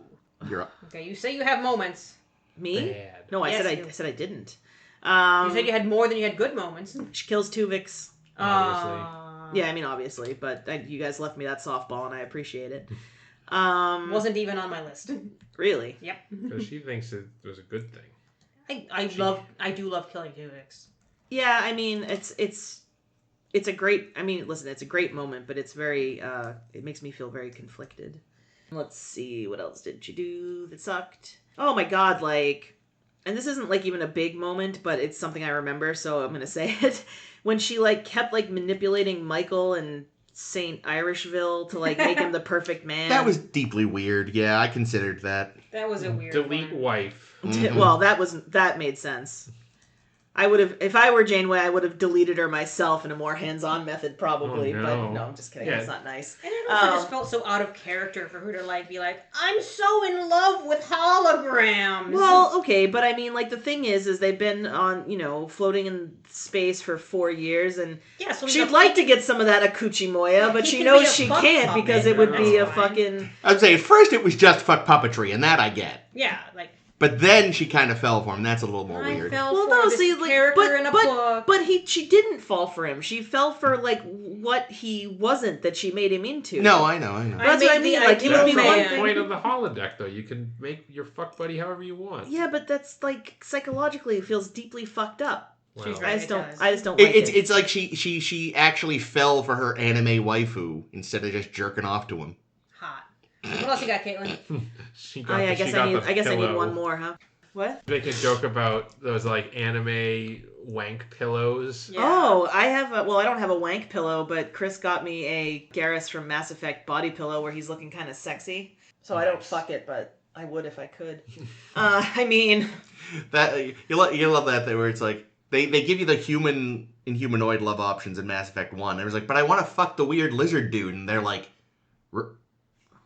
You're up. Okay, you say you have moments. Me? Bad. No, Yes, I said I didn't. You said you had more than you had good moments. She kills Tuvix. Obviously. Yeah, I mean obviously, but you guys left me that softball, and I appreciate it. Wasn't even on my list. Really? Yep. Because she thinks it was a good thing. I do love killing Tuvix. Yeah, I mean it's a great. I mean, listen, it's a great moment, but it's very. It makes me feel very conflicted. Let's see, what else did you do that sucked? Oh my god, like, and this isn't like even a big moment, but it's something I remember, so I'm gonna say it. When she like kept like manipulating Michael and Saint Irishville to like make him the perfect man. That was deeply weird. Yeah, I considered that. That was a weird Delete one. wife. Mhm. Well, that made sense. I would have, if I were Janeway, I would have deleted her myself in a more hands-on method, probably. Oh, no. But no, I'm just kidding. Yeah. It's not nice. And it also just felt so out of character for her to like be like, I'm so in love with holograms. Well, okay, but I mean, like, the thing is they've been on, floating in space for 4 years, and yeah, so she'd like to get some of that Akuchi Moya, but she knows she can't because it would be a fucking... I'd say at first it was just fuck puppetry, and that I get. Yeah, like... But then she kind of fell for him. That's a little more weird. Character in a book. But she didn't fall for him. She fell for like what he wasn't that she made him into. No, I know. That's what I mean. Like it would be one That's the thing. point of the holodeck, though. You can make your fuck buddy however you want. Yeah, but that's like psychologically it feels deeply fucked up. Well, I just don't like it. It's like she actually fell for her anime waifu instead of just jerking off to him. Hot. What else you got, Caitlin? I guess I need one more, huh? What? Make a joke about those like anime wank pillows. Yeah. Oh, I have I don't have a wank pillow, but Chris got me a Garrus from Mass Effect body pillow where he's looking kind of sexy. So I don't fuck it, but I would if I could. I mean, that you love that where it's like they give you the human and humanoid love options in Mass Effect 1. It was like, but I want to fuck the weird lizard dude, and they're like,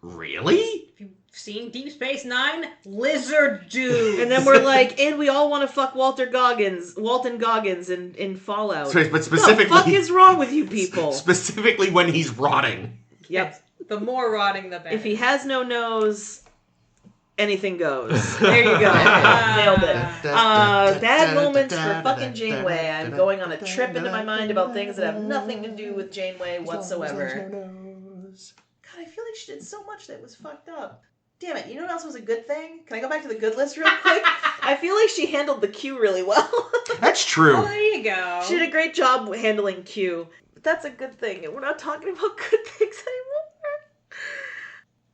really? If you've seen Deep Space Nine, lizard dude. And then we're like, and we all want to fuck Walton Goggins in Fallout. Sorry, but specifically, what the fuck is wrong with you people? Specifically when he's rotting. Yep. The more rotting, the better. If he has no nose, anything goes. There you go. Nailed it. Bad moments for fucking Janeway. I'm going on a trip into my mind about things that have nothing to do with Janeway whatsoever. God, I feel like she did so much that was fucked up. Damn it, you know what else was a good thing? Can I go back to the good list real quick? I feel like she handled the Q really well. That's true. Oh, there you go. She did a great job handling Q. But that's a good thing, and we're not talking about good things anymore.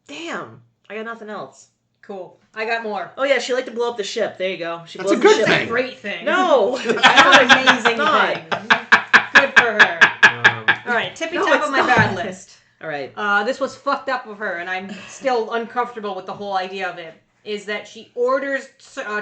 Damn, I got nothing else. Cool. I got more. Oh yeah, she liked to blow up the ship. There you go. She That's a blows good the ship. thing. Great thing. No, That's an amazing not. thing. Good for her. All right, tippy top of my bad list. All right. This was fucked up of her, and I'm still uncomfortable with the whole idea of it. Is that she orders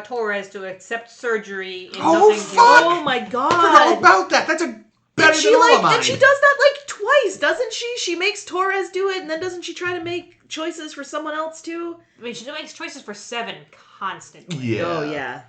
Torres to accept surgery in nothing. Fuck! Oh my god! I forgot about that. That's a better than all of mine. And she does that like twice, doesn't she? She makes Torres do it, and then doesn't she try to make choices for someone else too? I mean, she makes choices for Seven constantly. Yeah. Oh yeah.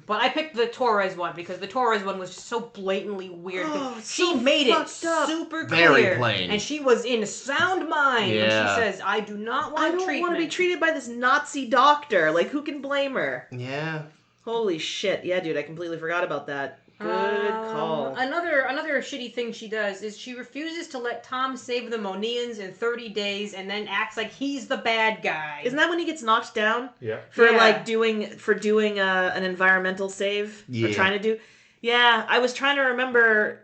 But I picked the Torres one because the Torres one was just so blatantly weird. Oh, She so made it fucked up. super Very clear, plain. and she was in sound mind when Yeah. she says, "I do not want I don't treatment." want to be treated by this Nazi doctor. Like, who can blame her? Yeah. Holy shit! Yeah, dude, I completely forgot about that. Good call. Another shitty thing she does is she refuses to let Tom save the Monians in 30 days and then acts like he's the bad guy. Isn't that when he gets knocked down? Yeah. For Yeah. doing an environmental save? Yeah. Or trying to do. Yeah, I was trying to remember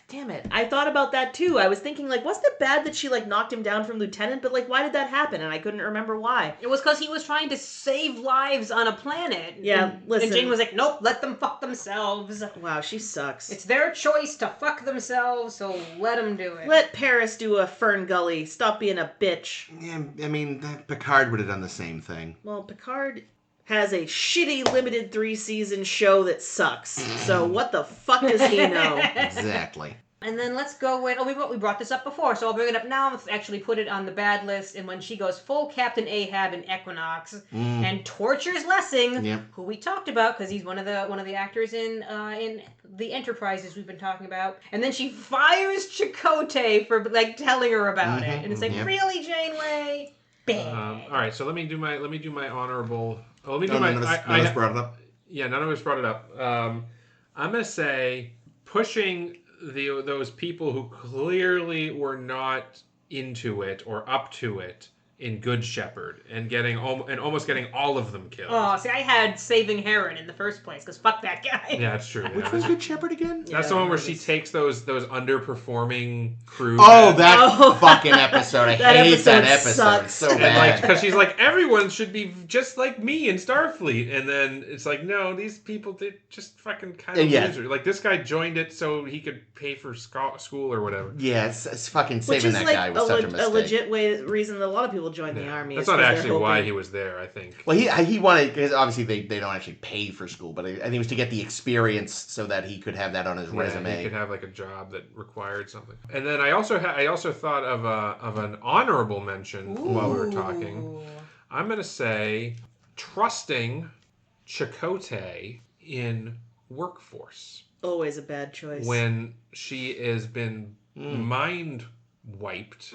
damn it. I thought about that too. I was thinking like, wasn't it bad that she like knocked him down from lieutenant? But like, why did that happen? And I couldn't remember why. It was because he was trying to save lives on a planet. Yeah, listen. And Jane was like, nope, let them fuck themselves. Wow, she sucks. It's their choice to fuck themselves, so let them do it. Let Paris do a Fern Gully. Stop being a bitch. Yeah, I mean, Picard would have done the same thing. Well, Picard has a shitty limited 3-season show that sucks. So what the fuck does he know? Exactly. And then let's go with, we brought this up before, so I'll bring it up now. Let's actually put it on the bad list. And when she goes full Captain Ahab in Equinox and tortures Lessing, Yep. who we talked about because he's one of the actors in the Enterprises we've been talking about. And then she fires Chakotay for like telling her about it, and it's like, really, Janeway? Bad. All right, so let me do my honorable. Oh, let me do None of us brought it up. Yeah, none of us brought it up. I'm gonna say pushing those people who clearly were not into it or up to it in Good Shepherd and almost getting all of them killed. Oh, see, I had Saving Heron in the first place because fuck that guy. Yeah, that's true. Which yeah. was Good Shepherd again? That's the one where she takes those underperforming crew. Oh, that fucking episode. I That hate that episode episode. sucks. It's so bad. Because she's like, everyone should be just like me in Starfleet. And then it's like, no, these people, they just fucking kind of losers. Like, this guy joined it so he could pay for school or whatever. Yeah, it's fucking Which saving is that like guy was such a mistake. legit reason that a lot of people join the army. That's is not 'cause they're actually why hoping- he was there, I think. Well, he wanted, because obviously they don't actually pay for school, but I think it was to get the experience so that he could have that on his resume. He could have like a job that required something. And then I also thought of an honorable mention while we were talking. I'm gonna say trusting Chakotay in workforce. Always a bad choice. When she has been mind wiped.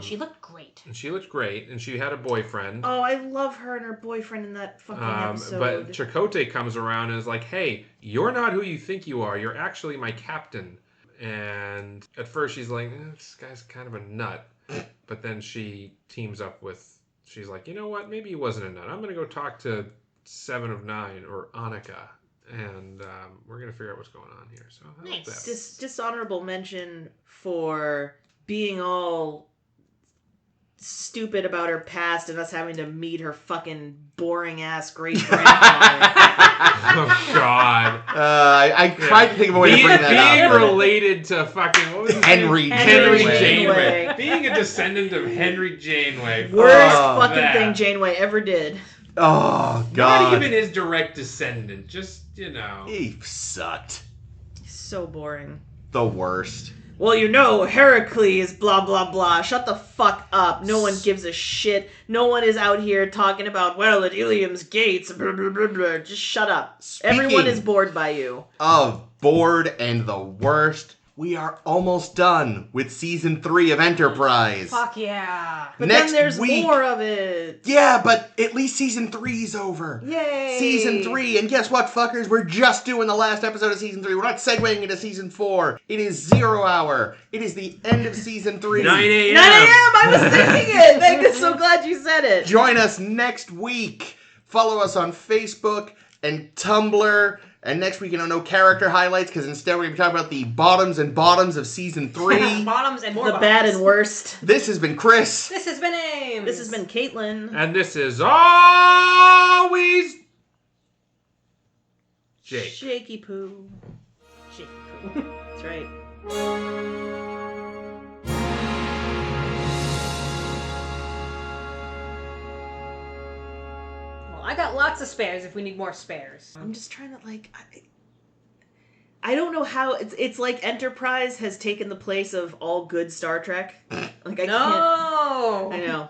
She looked great. And she looked great, and she had a boyfriend. Oh, I love her and her boyfriend in that fucking episode. But Chakotay comes around and is like, hey, you're not who you think you are. You're actually my captain. And at first she's like, this guy's kind of a nut. But then she teams up with, she's like, you know what? Maybe he wasn't a nut. I'm going to go talk to 7 of 9 or Annika. And we're going to figure out what's going on here. So I like that. Dishonorable mention for being all stupid about her past and us having to meet her fucking boring ass great grandfather. Oh God! I tried to think of a way to bring that being up. Being related to fucking what was his Henry name? Henry Janeway. Janeway. Being a descendant of Henry Janeway. Worst Oh, fucking thing Janeway ever did. Oh God! Not even his direct descendant. Just he sucked. So boring. The worst. Well, Heracles, blah, blah, blah. Shut the fuck up. No one gives a shit. No one is out here talking about, well, at Ilium's gates, blah, blah, blah, blah. Just shut up. Everyone is bored by you. Of bored and the worst, we are almost done with season 3 of Enterprise. Fuck yeah. But Next then there's week, more of it. Yeah, but at least season 3's over. Yay. Season 3, and guess what, fuckers? We're just doing the last episode of season 3. We're not segueing into season 4. It is 0 hour. It is the end of season 3. 9 a.m. 9 a.m. I was thinking it. I'm so glad you said it. Join us next week. Follow us on Facebook and Tumblr. And next week, no character highlights, because instead we're going to be talking about the bottoms of season 3. Bottoms and more The bottoms. bad and worst. This has been Chris. This has been Ames. This has been Caitlin. And this is always Jake. Shaky poo. Shaky poo. That's right. I got lots of spares if we need more spares. I'm just trying to I don't know how it's like Enterprise has taken the place of all good Star Trek. Like I can't. No. I know.